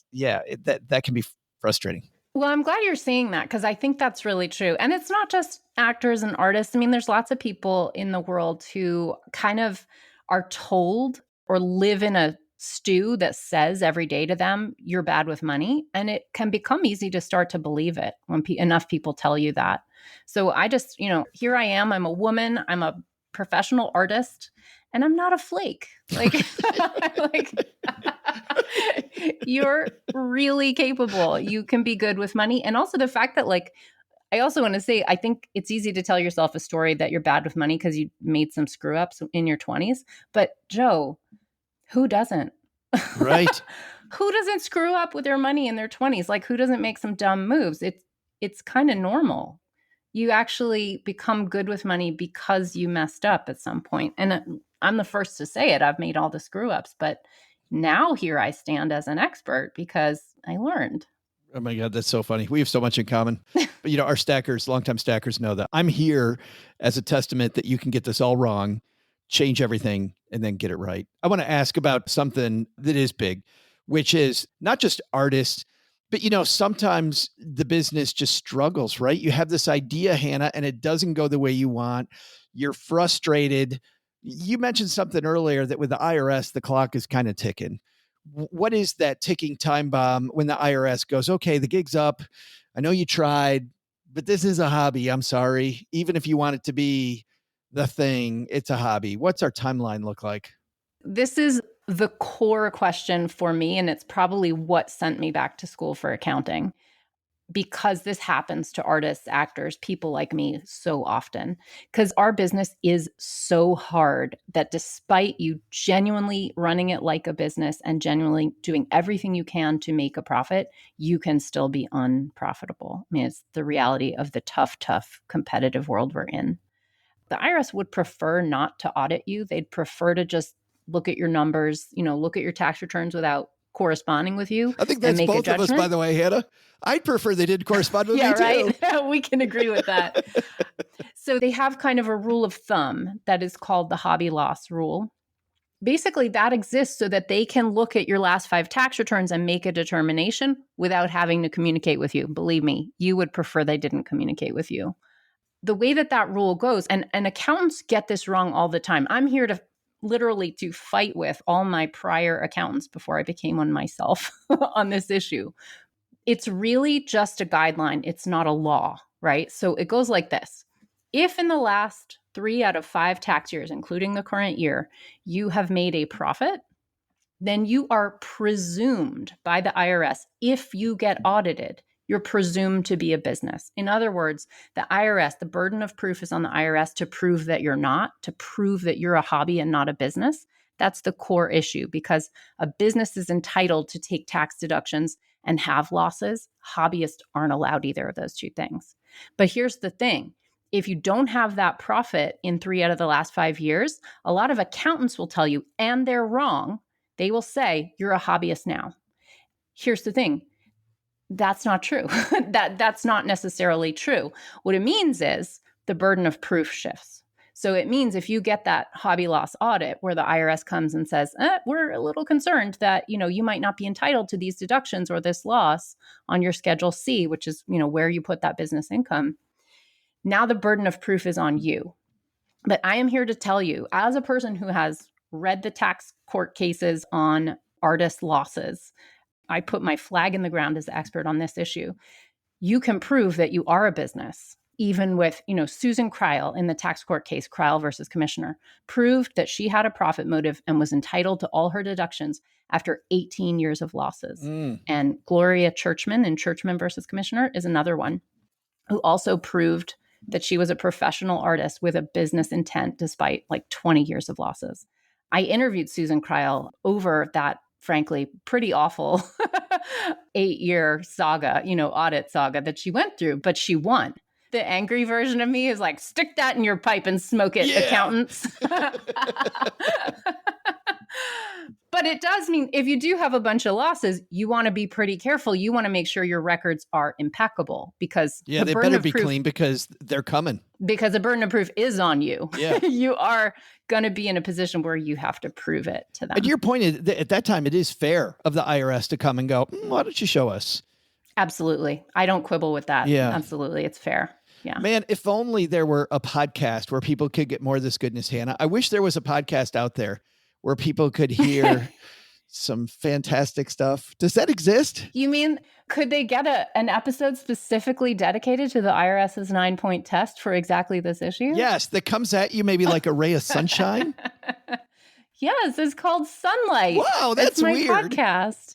can be frustrating. Well, I'm glad you're saying that because I think that's really true. And it's not just actors and artists. I mean, there's lots of people in the world who kind of are told or live in a stew that says every day to them, you're bad with money. And it can become easy to start to believe it when enough people tell you that. So I just, here I am. I'm a woman. I'm a professional artist. And I'm not a flake. You're really capable. You can be good with money. And also the fact that I also want to say, I think it's easy to tell yourself a story that you're bad with money because you made some screw ups in your 20s. But Joe, who doesn't? Right. Who doesn't screw up with their money in their 20s? Like, who doesn't make some dumb moves? It's kind of normal. You actually become good with money because you messed up at some point. And I'm the first to say it. I've made all the screw ups, but now here I stand as an expert because I learned. Oh my God, that's so funny. We have so much in common. But our stackers, longtime stackers know that I'm here as a testament that you can get this all wrong, change everything, and then get it right. I want to ask about something that is big, which is not just artists, but sometimes the business just struggles, right? You have this idea, Hannah, and it doesn't go the way you want. You're frustrated. You mentioned something earlier that with the IRS, the clock is kind of ticking. What is that ticking time bomb when the IRS goes, okay, the gig's up. I know you tried, but this is a hobby. I'm sorry. Even if you want it to be the thing, it's a hobby. What's our timeline look like? This is the core question for me, and it's probably what sent me back to school for accounting, because this happens to artists, actors, people like me so often, because our business is so hard that despite you genuinely running it like a business and genuinely doing everything you can to make a profit, you can still be unprofitable. I mean, it's the reality of the tough competitive world we're in. The IRS would prefer not to audit you. They'd prefer to just look at your numbers, look at your tax returns without corresponding with you. I think that's both of us, by the way, Hannah. I'd prefer they didn't correspond with me too. Right. We can agree with that. So they have kind of a rule of thumb that is called the hobby loss rule. Basically, that exists so that they can look at your last 5 tax returns and make a determination without having to communicate with you. Believe me, you would prefer they didn't communicate with you. The way that rule goes, and accountants get this wrong all the time. I'm here to literally to fight with all my prior accountants before I became one myself on this issue. It's really just a guideline. It's not a law, right? So it goes like this. If in the last 3 out of 5 tax years, including the current year, you have made a profit, then you are presumed by the IRS, if you get audited, you're presumed to be a business. In other words, the IRS, the burden of proof is on the IRS to prove that you're not, to prove that you're a hobby and not a business. That's the core issue, because a business is entitled to take tax deductions and have losses. Hobbyists aren't allowed either of those two things. But here's the thing. If you don't have that profit in 3 out of the last 5 years, a lot of accountants will tell you, and they're wrong, they will say, you're a hobbyist now. Here's the thing. That's not true. That's not necessarily true. What it means is the burden of proof shifts. So it means if you get that hobby loss audit where the IRS comes and says, we're a little concerned that, you might not be entitled to these deductions or this loss on your Schedule C, which is, where you put that business income. Now the burden of proof is on you. But I am here to tell you, as a person who has read the tax court cases on artist losses, I put my flag in the ground as the expert on this issue. You can prove that you are a business, even with, Susan Kreil in the tax court case, Kreil versus Commissioner, proved that she had a profit motive and was entitled to all her deductions after 18 years of losses. And Gloria Churchman in Churchman versus Commissioner is another one who also proved that she was a professional artist with a business intent despite 20 years of losses. I interviewed Susan Kreil over that, frankly, pretty awful 8-year saga, audit saga that she went through, but she won. The angry version of me is like, stick that in your pipe and smoke it, accountants. But it does mean if you do have a bunch of losses, you want to be pretty careful. You want to make sure your records are impeccable, because they better be clean, because they're coming. Because the burden of proof is on you. Yeah. You are going to be in a position where you have to prove it to them. And your point is that at that time, it is fair of the IRS to come and go, why don't you show us? Absolutely. I don't quibble with that. Yeah. Absolutely. It's fair. Yeah. Man, if only there were a podcast where people could get more of this goodness, Hannah. I wish there was a podcast out there where people could hear some fantastic stuff. Does that exist? You mean, could they get an episode specifically dedicated to the IRS's 9-point test for exactly this issue? Yes, that comes at you maybe like a ray of sunshine. Yes, it's called Sunlight. Wow, that's my weird. Podcast.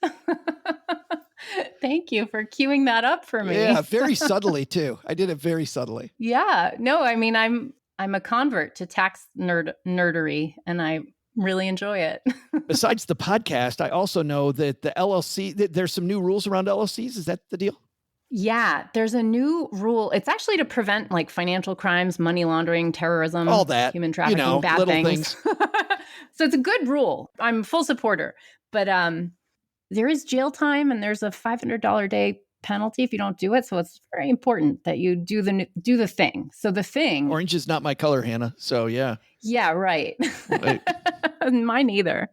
Thank you for queuing that up for me. Yeah, very subtly too. I did it very subtly. Yeah. No, I mean, I'm a convert to tax nerdery, and I really enjoy it. Besides the podcast, I also know that the LLC, there's some new rules around LLCs. Is that the deal? Yeah, there's a new rule. It's actually to prevent like financial crimes, money laundering, terrorism, All that, human trafficking, bad little things. So it's a good rule. I'm a full supporter. But there is jail time and there's a $500 a day penalty if you don't do it. So it's very important that you do the thing. So the thing. Orange is not my color, Hannah. So yeah. Yeah, right. Mine either.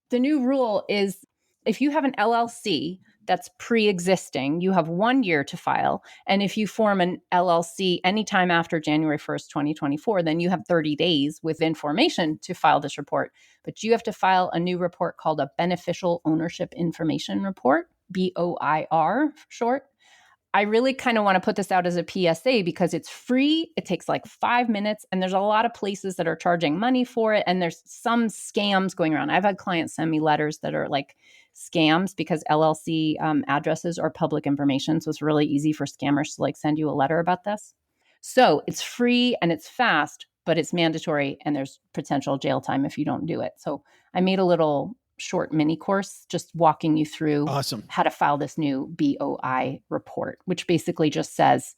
The new rule is if you have an LLC that's pre-existing, you have 1 year to file. And if you form an LLC anytime after January 1st, 2024, then you have 30 days with information to file this report. But you have to file a new report called a Beneficial Ownership Information Report, BOIR for short. I really kind of want to put this out as a PSA because it's free. It takes like 5 minutes and there's a lot of places that are charging money for it. And there's some scams going around. I've had clients send me letters that are like scams because LLC addresses are public information. So it's really easy for scammers to like send you a letter about this. So it's free and it's fast, but it's mandatory and there's potential jail time if you don't do it. So I made a little short mini course just walking you through how to file this new BOI report, which basically just says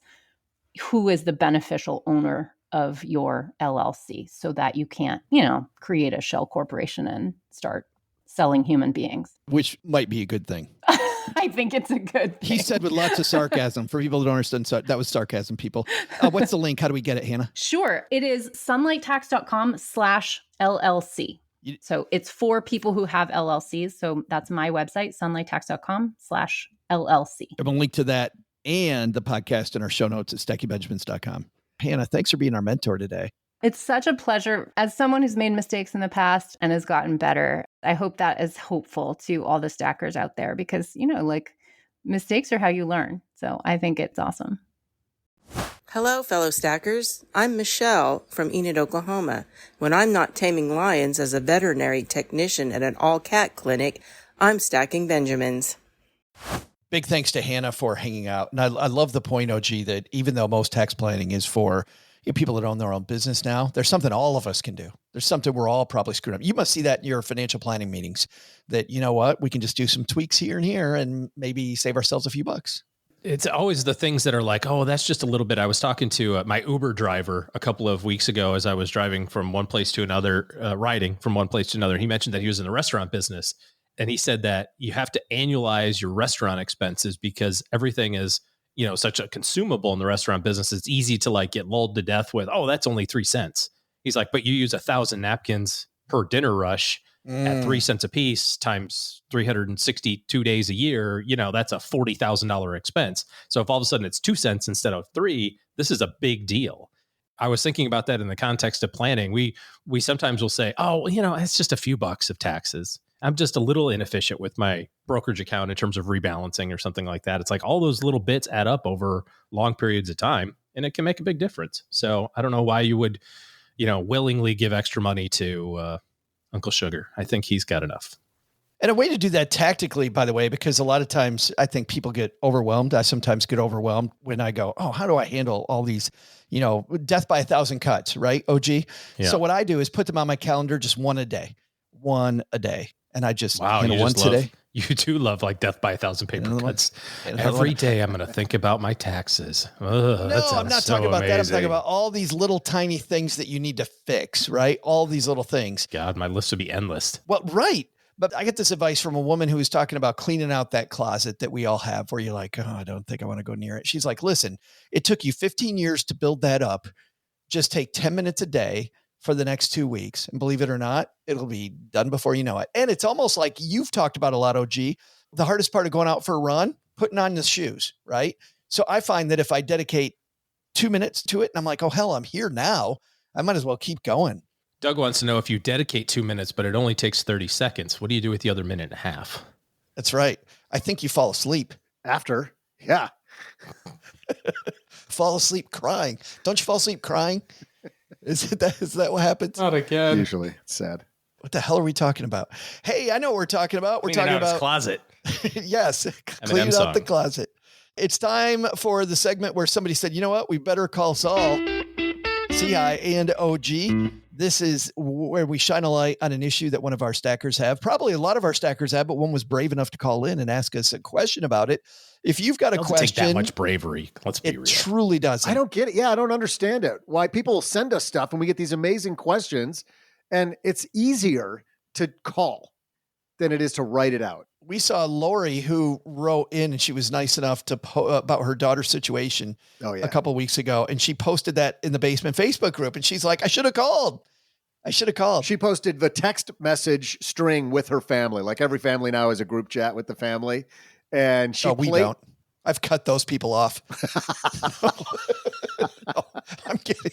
who is the beneficial owner of your LLC so that you can't, create a shell corporation and start selling human beings. Which might be a good thing. I think it's a good thing. He said with lots of sarcasm. For people that don't understand, that was sarcasm, people. What's the link? How do we get it, Hannah? Sure. It is sunlighttax.com/LLC. So it's for people who have LLCs. So that's my website, sunlighttax.com/LLC. I'm going to link to that and the podcast in our show notes at stackybenjamins.com. Hannah, thanks for being our mentor today. It's such a pleasure. As someone who's made mistakes in the past and has gotten better, I hope that is hopeful to all the stackers out there because, mistakes are how you learn. So I think it's awesome. Hello, fellow stackers. I'm Michelle from Enid, Oklahoma. When I'm not taming lions as a veterinary technician at an all-cat clinic, I'm stacking Benjamins. Big thanks to Hannah for hanging out. And I love the point, OG, that even though most tax planning is for people that own their own business now, there's something all of us can do. There's something we're all probably screwing up. You must see that in your financial planning meetings that, you know what, we can just do some tweaks here and here and maybe save ourselves a few bucks. It's always the things that are like, oh, that's just a little bit. I was talking to my Uber driver a couple of weeks ago as I was driving from one place to another, riding from one place to another. He mentioned that he was in the restaurant business. And he said that you have to annualize your restaurant expenses because everything is, such a consumable in the restaurant business. It's easy to like get lulled to death with, oh, that's only 3 cents. He's like, but you use 1,000 napkins per dinner rush at 3 cents a piece times 362 days a year, that's a $40,000 expense. So if all of a sudden it's 2 cents instead of 3, this is a big deal. I was thinking about that in the context of planning. We sometimes will say, oh, it's just a few bucks of taxes. I'm just a little inefficient with my brokerage account in terms of rebalancing or something like that. It's like all those little bits add up over long periods of time and it can make a big difference. So I don't know why you would, willingly give extra money to Uncle Sugar. I think he's got enough. And a way to do that tactically, by the way, because a lot of times I think people get overwhelmed. I sometimes get overwhelmed when I go, oh, how do I handle all these, death by 1,000 cuts, right? OG. Yeah. So what I do is put them on my calendar, just one a day. And I just handle one today. You do love like death by 1,000 paper cuts. Every day I'm going to think about my taxes. No, I'm not talking about that. I'm talking about all these little tiny things that you need to fix, right? All these little things. God, my list would be endless. Well, right. But I get this advice from a woman who was talking about cleaning out that closet that we all have where you're like, oh, I don't think I want to go near it. She's like, listen, it took you 15 years to build that up. Just take 10 minutes a day for the next 2 weeks. And believe it or not, it'll be done before you know it. And it's almost like you've talked about a lot, OG. The hardest part of going out for a run, putting on the shoes, right? So I find that if I dedicate 2 minutes to it and I'm like, oh, hell, I'm here now, I might as well keep going. Doug wants to know if you dedicate 2 minutes, but it only takes 30 seconds. What do you do with the other minute and a half? That's right. I think you fall asleep after. Yeah. Fall asleep crying. Don't you fall asleep crying? Is that what happens? Not again. Usually. It's sad. What the hell are we talking about? Hey, I know what we're talking about. We're Cleaning talking out his about closet. Yes. Cleaning out the closet. It's time for the segment where somebody said, you know what? We better call Saul. CI and OG. This is where we shine a light on an issue that one of our stackers have. Probably a lot of our stackers have, but one was brave enough to call in and ask us a question about it. If you've got a question, take that much bravery. Let's be real. It truly doesn't. I don't get it. Yeah, I don't understand it. Why people send us stuff and we get these amazing questions, and it's easier to call than it is to write it out. We saw Lori who wrote in, and she was nice enough to about her daughter's situation a couple of weeks ago. And she posted that in the Basement Facebook group. And she's like, I should have called. She posted the text message string with her family. Like every family now has a group chat with the family. And we don't. I've cut those people off. No, I'm kidding.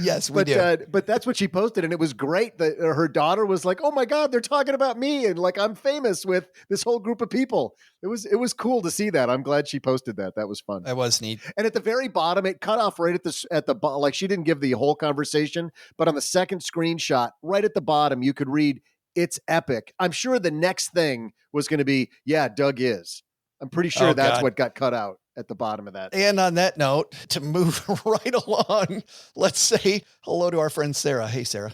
Yes, we do. But that's what she posted, and it was great that her daughter was like, "Oh my God, they're talking about me, and like I'm famous with this whole group of people." It was cool to see that. I'm glad she posted that. That was fun. That was neat. And at the very bottom, it cut off right at the like she didn't give the whole conversation, but on the second screenshot, right at the bottom, you could read, "It's epic." I'm sure the next thing was going to be, "Yeah, Doug is." I'm pretty sure that's what got cut out at the bottom of that. And on that note, to move right along, let's say hello to our friend Sarah. Hey, Sarah.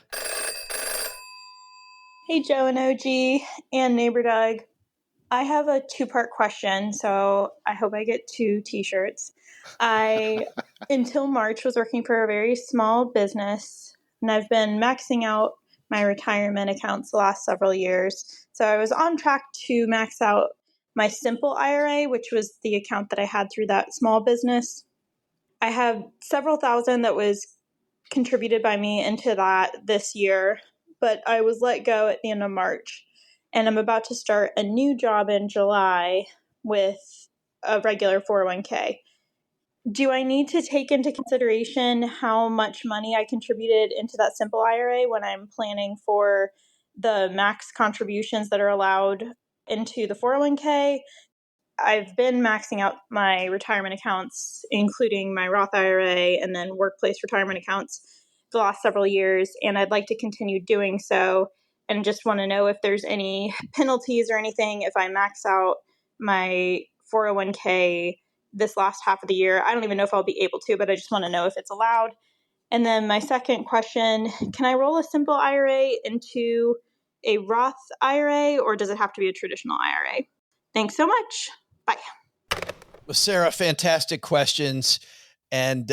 Hey, Joe and OG and Neighbor Doug. I have a two-part question, so I hope I get 2 t-shirts. I, until March, was working for a very small business, and I've been maxing out my retirement accounts the last several years. So I was on track to max out my simple IRA, which was the account that I had through that small business. I have several thousand that was contributed by me into that this year, but I was let go at the end of March. And I'm about to start a new job in July with a regular 401k. Do I need to take into consideration how much money I contributed into that simple IRA when I'm planning for the max contributions that are allowed into the 401k? I've been maxing out my retirement accounts, including my Roth IRA and then workplace retirement accounts the last several years, and I'd like to continue doing so. And just want to know if there's any penalties or anything if I max out my 401k this last half of the year. I don't even know if I'll be able to, but I just want to know if it's allowed. And then my second question, can I roll a simple IRA into a Roth IRA, or does it have to be a traditional IRA? Thanks so much. Bye. Well, Sarah, fantastic questions. And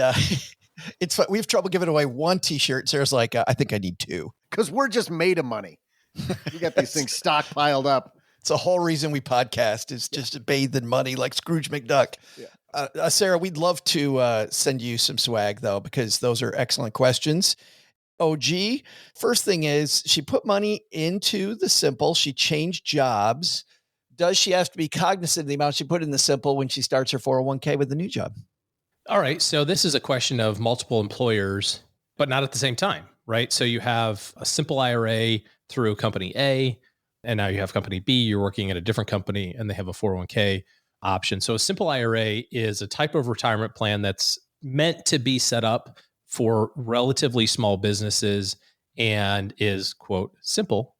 it's fun. We have trouble giving away 1 t-shirt. Sarah's like, I think I need 2. Because we're just made of money. We got these things stockpiled up. It's the whole reason we podcast is just to bathe in money like Scrooge McDuck. Yeah. Sarah, we'd love to send you some swag, though, because those are excellent questions. OG, first thing is she put money into the simple. She changed jobs. Does she have to be cognizant of the amount she put in the simple when she starts her 401k with the new job? All right. So this is a question of multiple employers, but not at the same time, right? So you have a simple IRA through company A, and now you have company B. You're working at a different company and they have a 401k option. So a simple IRA is a type of retirement plan that's meant to be set up for relatively small businesses and is, quote, simple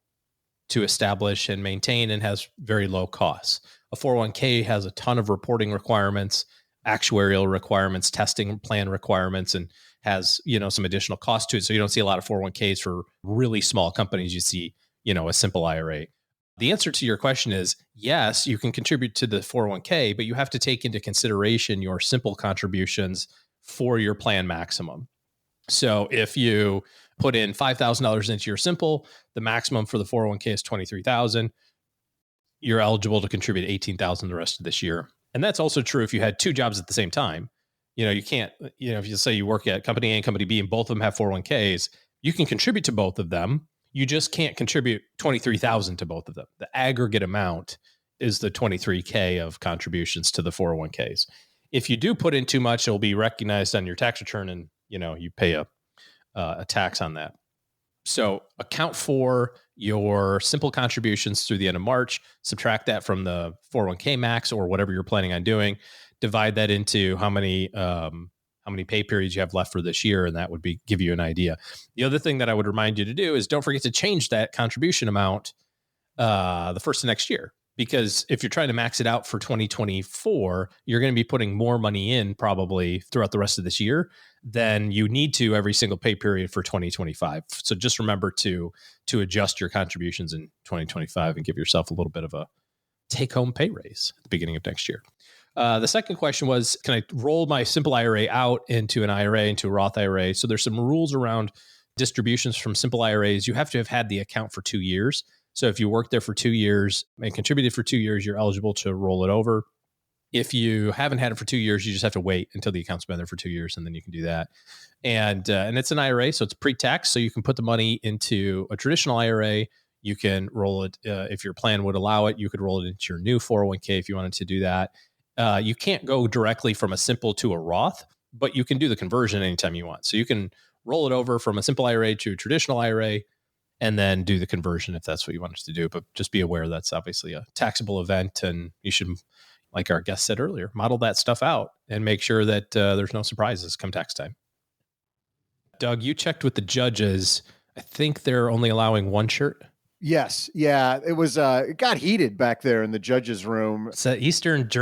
to establish and maintain and has very low costs. A 401k has a ton of reporting requirements, actuarial requirements, testing plan requirements, and has, some additional cost to it. So you don't see a lot of 401ks for really small companies. You see, a simple IRA. The answer to your question is yes, you can contribute to the 401k, but you have to take into consideration your simple contributions for your plan maximum. So if you put in $5,000 into your simple, the maximum for the 401k is $23,000. You're eligible to contribute $18,000 the rest of this year. And that's also true if you had 2 jobs at the same time. You can't, if you say you work at company A and company B and both of them have 401ks, you can contribute to both of them. You just can't contribute $23,000 to both of them. The aggregate amount is the $23K of contributions to the 401ks. If you do put in too much, it'll be recognized on your tax return and, you pay a tax on that. So account for your simple contributions through the end of March, subtract that from the 401k max or whatever you're planning on doing, divide that into how many pay periods you have left for this year, and that would give you an idea. The other thing that I would remind you to do is don't forget to change that contribution amount the first of next year. because if you're trying to max it out for 2024, you're going to be putting more money in probably throughout the rest of this year than you need to every single pay period for 2025. So just remember to adjust your contributions in 2025 and give yourself a little bit of a take-home pay raise at the beginning of next year. The second question was, can I roll my simple IRA out into an IRA, into a Roth IRA? So there's some rules around distributions from simple IRAs. You have to have had the account for 2 years. So if you worked there for 2 years and contributed for 2 years, you're eligible to roll it over. If you haven't had it for 2 years, you just have to wait until the account's been there for 2 years, and then you can do that. And it's an IRA, so it's pre-tax. So you can put the money into a traditional IRA. You can roll it if your plan would allow it. You could roll it into your new 401k if you wanted to do that. You can't go directly from a simple to a Roth, but you can do the conversion anytime you want. So you can roll it over from a simple IRA to a traditional IRA, and then do the conversion if that's what you wanted to do. But just be aware that's obviously a taxable event, and you should, like our guest said earlier, model that stuff out and make sure that there's no surprises come tax time. Doug, you checked with the judges. I think they're only allowing one shirt. Yes. Yeah. It was, it got heated back there in the judge's room. It's an East German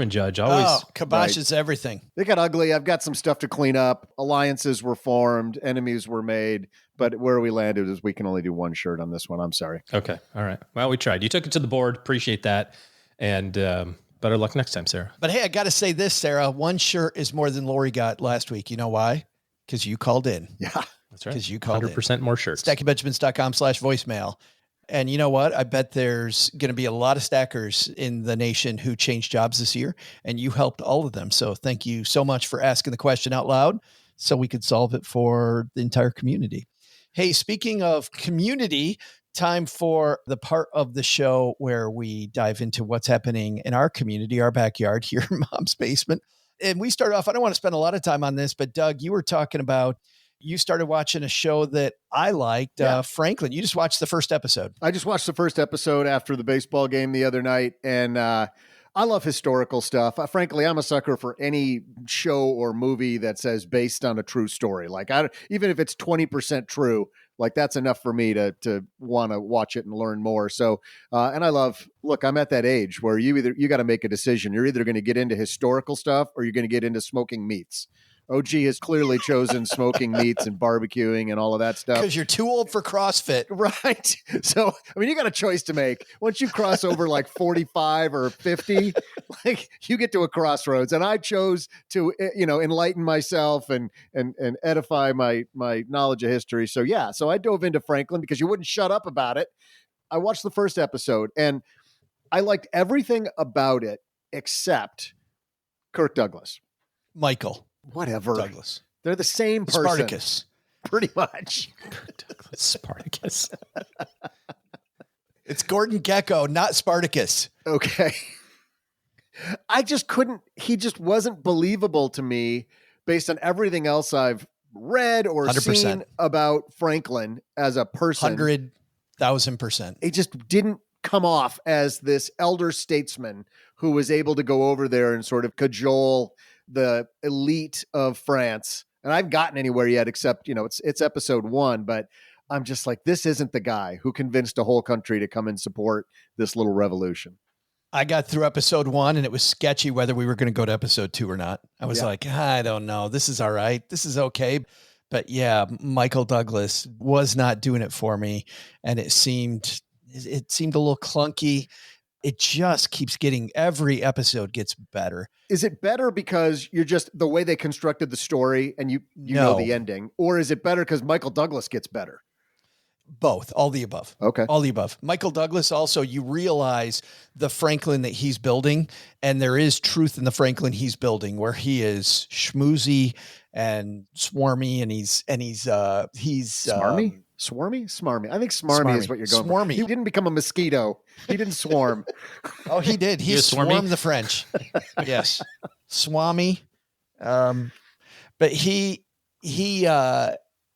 judge. Always kiboshes everything. They got ugly. I've got some stuff to clean up. Alliances were formed. Enemies were made. But where we landed is we can only do one shirt on this one. I'm sorry. Okay. All right. Well, we tried. You took it to the board. Appreciate that. And better luck next time, Sarah. But hey, I got to say this, Sarah. One shirt is more than Lori got last week. You know why? Because you called in. Yeah. That's right. Because you called 100% more shirts. StackingBenjamins.com/voicemail. And you know what? I bet there's going to be a lot of stackers in the nation who changed jobs this year, and you helped all of them. So thank you so much for asking the question out loud so we could solve it for the entire community. Hey, speaking of community, time for the part of the show where we dive into what's happening in our community, our backyard here in Mom's basement. And we start off, I don't want to spend a lot of time on this, but Doug, you were talking about, you started watching a show that I liked, Franklin. You just watched the first episode. I just watched the first episode after the baseball game the other night, and I love historical stuff. Frankly, I'm a sucker for any show or movie that says based on a true story. Like, even if it's 20% true, like that's enough for me to want to watch it and learn more. So, and I love, look, I'm at that age where you got to make a decision. You're either going to get into historical stuff or you're going to get into smoking meats. OG has clearly chosen smoking meats and barbecuing and all of that stuff. Because you're too old for CrossFit. Right. So, I mean, you got a choice to make. Once you cross over like 45 or 50, like you get to a crossroads. And I chose to, enlighten myself and edify my knowledge of history. So, yeah. So I dove into Franklin because you wouldn't shut up about it. I watched the first episode and I liked everything about it except Kirk Douglas. Michael. Whatever. Douglas. They're the same person. Spartacus. Pretty much. Douglas Spartacus. It's Gordon Gekko, not Spartacus. Okay. I just couldn't, he just wasn't believable to me based on everything else I've read or 100%. seen about Franklin as a person. 100,000%. It just didn't come off as this elder statesman who was able to go over there and sort of cajole the elite of France. And I haven't gotten anywhere yet, except, it's episode 1, but I'm just like, this isn't the guy who convinced a whole country to come and support this little revolution. I got through episode 1 and it was sketchy whether we were going to go to episode 2 or not. I was like, I don't know. This is all right. This is okay. But yeah, Michael Douglas was not doing it for me. And it seemed a little clunky. It just keeps getting, every episode gets better. Is it better because you're just the way they constructed the story and you know the ending? Or is it better because Michael Douglas gets better? Both, all the above. Okay. All the above. Michael Douglas also, you realize the Franklin that he's building, and there is truth in the Franklin he's building where he is schmoozy and swarmy and he's smarmy? Smarmy. I think smarmy is what you're going swarmy. For. He didn't become a mosquito. He didn't swarm. Oh, he did. He swarmed the French. Yes. Swami. But he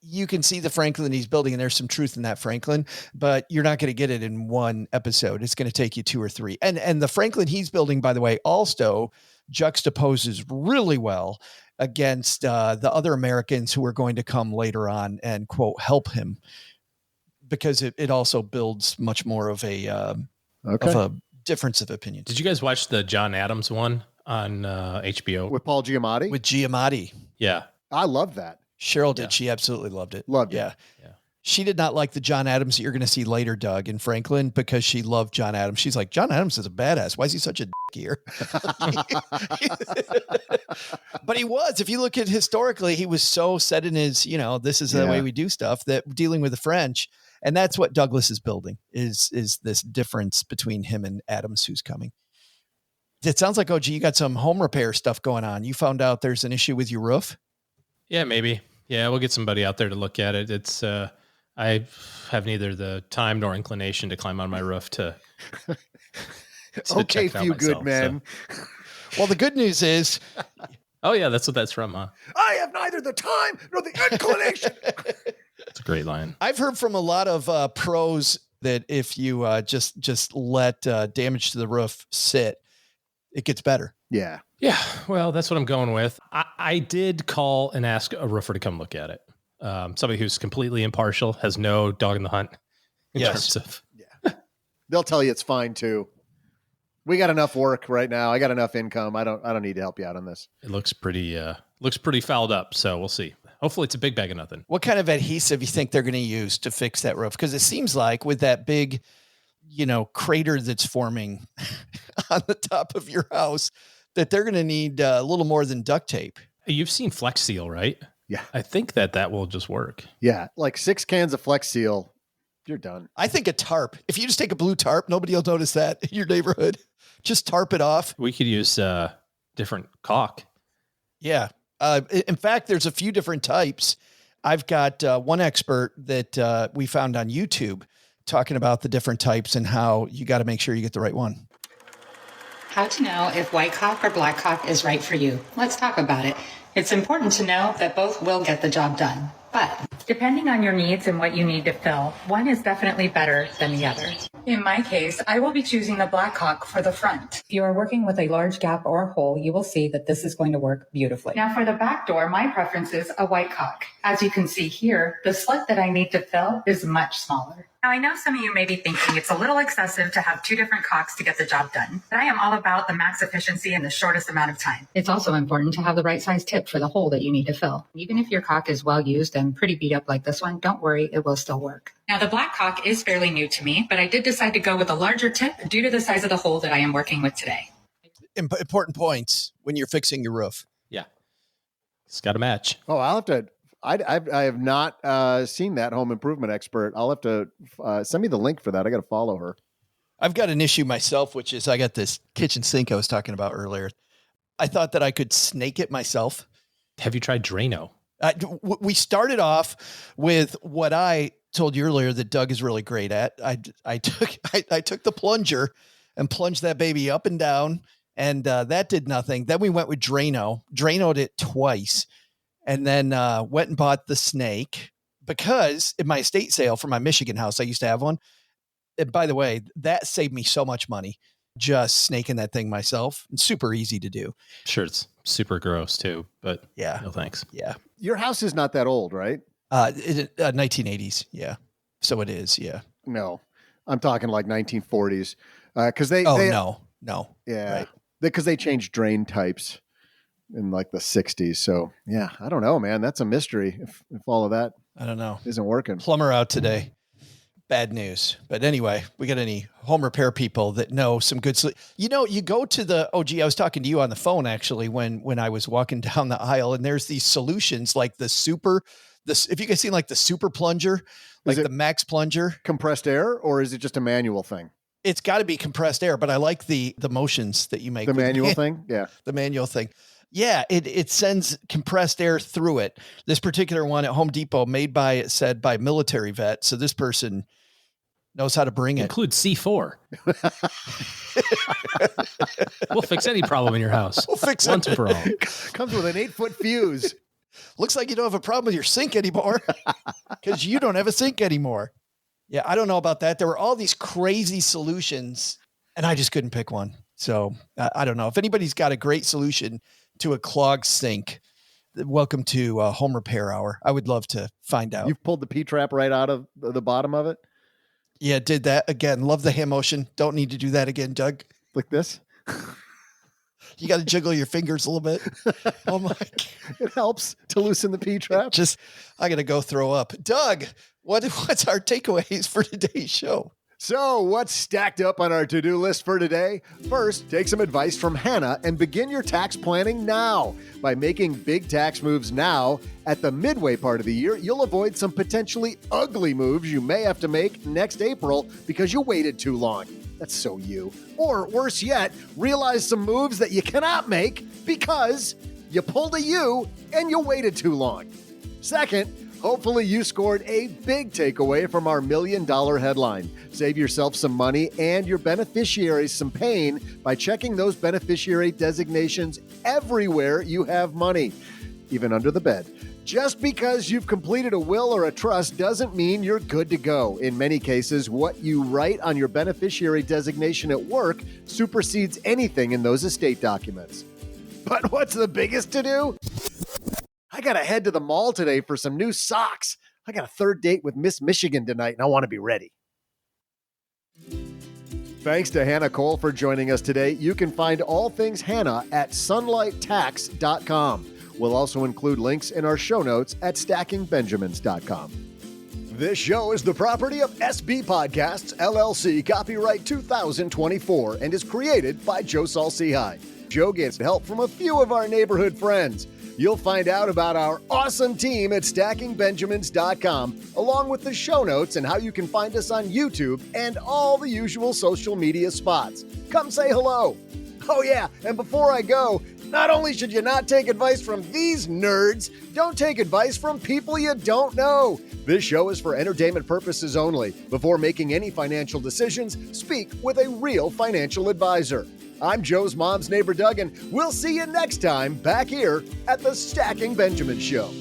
you can see the Franklin he's building, and there's some truth in that Franklin, but you're not going to get it in one episode. It's going to take you 2 or 3. And the Franklin he's building, by the way, also juxtaposes really well against the other Americans who are going to come later on and, quote, help him, because it also builds much more of a of a difference of opinion. Did you guys watch the John Adams one on HBO? With Paul Giamatti? With Giamatti. Yeah. I love that. Cheryl did. She absolutely loved it. Loved it. Yeah. She did not like the John Adams that you're going to see later, Doug, in Franklin, because she loved John Adams. She's like, John Adams is a badass. Why is he such a dick here? But he was. If you look at historically, he was so set in his, this is the way we do stuff, that dealing with the French. And that's what Douglas is building, is this difference between him and Adams, who's coming. It sounds like, OG, you got some home repair stuff going on. You found out there's an issue with your roof? Yeah, maybe. Yeah, we'll get somebody out there to look at it. It's I have neither the time nor inclination to climb on my roof to okay, few good men. So. Well, the good news is... Oh, yeah, that's what that's from, huh? I have neither the time nor the inclination. It's a great line. I've heard from a lot of pros that if you just let damage to the roof sit, it gets better. Yeah. Yeah, well, that's what I'm going with. I did call and ask a roofer to come look at it. Somebody who's completely impartial, has no dog in the hunt in terms of... Yeah. They'll tell you it's fine, too. We got enough work right now. I got enough income. I don't need to help you out on this. It looks pretty fouled up, so we'll see. Hopefully it's a big bag of nothing. What kind of adhesive you think they're going to use to fix that roof? Because it seems like with that big, crater that's forming on the top of your house, that they're going to need a little more than duct tape. You've seen Flex Seal, right? Yeah. I think that will just work. Yeah. Like 6 cans of Flex Seal. You're done. I think a tarp. If you just take a blue tarp, nobody will notice that in your neighborhood. Just tarp it off. We could use different caulk. Yeah. In fact, there's a few different types. I've got one expert that we found on YouTube talking about the different types and how you got to make sure you get the right one. How to know if white caulk or black caulk is right for you. Let's talk about it. It's important to know that both will get the job done. But depending on your needs and what you need to fill, one is definitely better than the other. In my case, I will be choosing the black caulk for the front. If you are working with a large gap or hole, you will see that this is going to work beautifully. Now for the back door, my preference is a white caulk. As you can see here, the slit that I need to fill is much smaller. Now I know some of you may be thinking it's a little excessive to have 2 different caulks to get the job done, but I am all about the max efficiency in the shortest amount of time. It's also important to have the right size tip for the hole that you need to fill. Even if your caulk is well used and pretty beat up like this one, don't worry, it will still work. Now the black caulk is fairly new to me, but I did decide to go with a larger tip due to the size of the hole that I am working with today. Important points when you're fixing your roof. Yeah. It's got to match. Oh, I'll have to... I have not seen that home improvement expert. I'll have to send me the link for that. I got to follow her. I've got an issue myself, which is I got this kitchen sink I was talking about earlier. I thought that I could snake it myself. Have you tried Drano? We started off with what I told you earlier that Doug is really great at. I took the plunger and plunged that baby up and down, and that did nothing. Then we went with Drano, Dranoed it twice. And then went and bought the snake because in my estate sale for my Michigan house, I used to have one. And by the way, that saved me so much money just snaking that thing myself. It's super easy to do. Sure, it's super gross too, but yeah, no thanks. Yeah. Your house is not that old, right? 1980s. Yeah. So it is. Yeah. No, I'm talking like 1940s. Because they. No. Yeah. Right. Because they changed drain types in like the 60s. So yeah, I don't know, man. That's a mystery. If all of that, I don't know, isn't working. Plumber out today. Bad news. But anyway, we got any home repair people that know some good, you go to the, I was talking to you on the phone actually, when I was walking down the aisle, and there's these solutions like if you guys seen like the super plunger, like the max plunger, compressed air, or is it just a manual thing? It's got to be compressed air, but I like the motions that you make. The manual thing. Yeah. The manual thing. Yeah, it sends compressed air through it. This particular one at Home Depot, made by military vet. So this person knows how to bring it. Includes C4. We'll fix any problem in your house. We'll fix once it. for all. Comes with an 8-foot fuse. Looks like you don't have a problem with your sink anymore because you don't have a sink anymore. Yeah, I don't know about that. There were all these crazy solutions, and I just couldn't pick one. So I don't know. If anybody's got a great solution to a clogged sink, welcome to Home Repair Hour. I would love to find out. You've pulled the P-trap right out of the bottom of it? Yeah, did that again. Love the hand motion. Don't need to do that again, Doug. Like this? You got to jiggle your fingers a little bit. Oh my God. It helps to loosen the P-trap. I got to go throw up. Doug, what's our takeaways for today's show? So, what's stacked up on our to-do list for today? First, take some advice from Hannah and begin your tax planning now. By making big tax moves now, at the midway part of the year, you'll avoid some potentially ugly moves you may have to make next April because you waited too long. That's so you. Or worse yet, realize some moves that you cannot make because you pulled a U and you waited too long. Second, hopefully you scored a big takeaway from our $1 million headline. Save yourself some money and your beneficiaries some pain by checking those beneficiary designations everywhere you have money, even under the bed. Just because you've completed a will or a trust doesn't mean you're good to go. In many cases, what you write on your beneficiary designation at work supersedes anything in those estate documents. But what's the biggest to-do? I gotta head to the mall today for some new socks. I got a third date with Miss Michigan tonight, and I want to be ready. Thanks to Hannah Cole for joining us today. You can find all things Hannah at sunlighttax.com. We'll also include links in our show notes at stackingbenjamins.com. This show is the property of SB Podcasts, LLC, copyright 2024, and is created by Joe Saul-Sehy. Joe gets help from a few of our neighborhood friends. You'll find out about our awesome team at stackingbenjamins.com, along with the show notes and how you can find us on YouTube and all the usual social media spots. Come say hello. Oh yeah, and before I go, not only should you not take advice from these nerds, don't take advice from people you don't know. This show is for entertainment purposes only. Before making any financial decisions, speak with a real financial advisor. I'm Joe's mom's neighbor, Doug, and we'll see you next time back here at the Stacking Benjamin Show.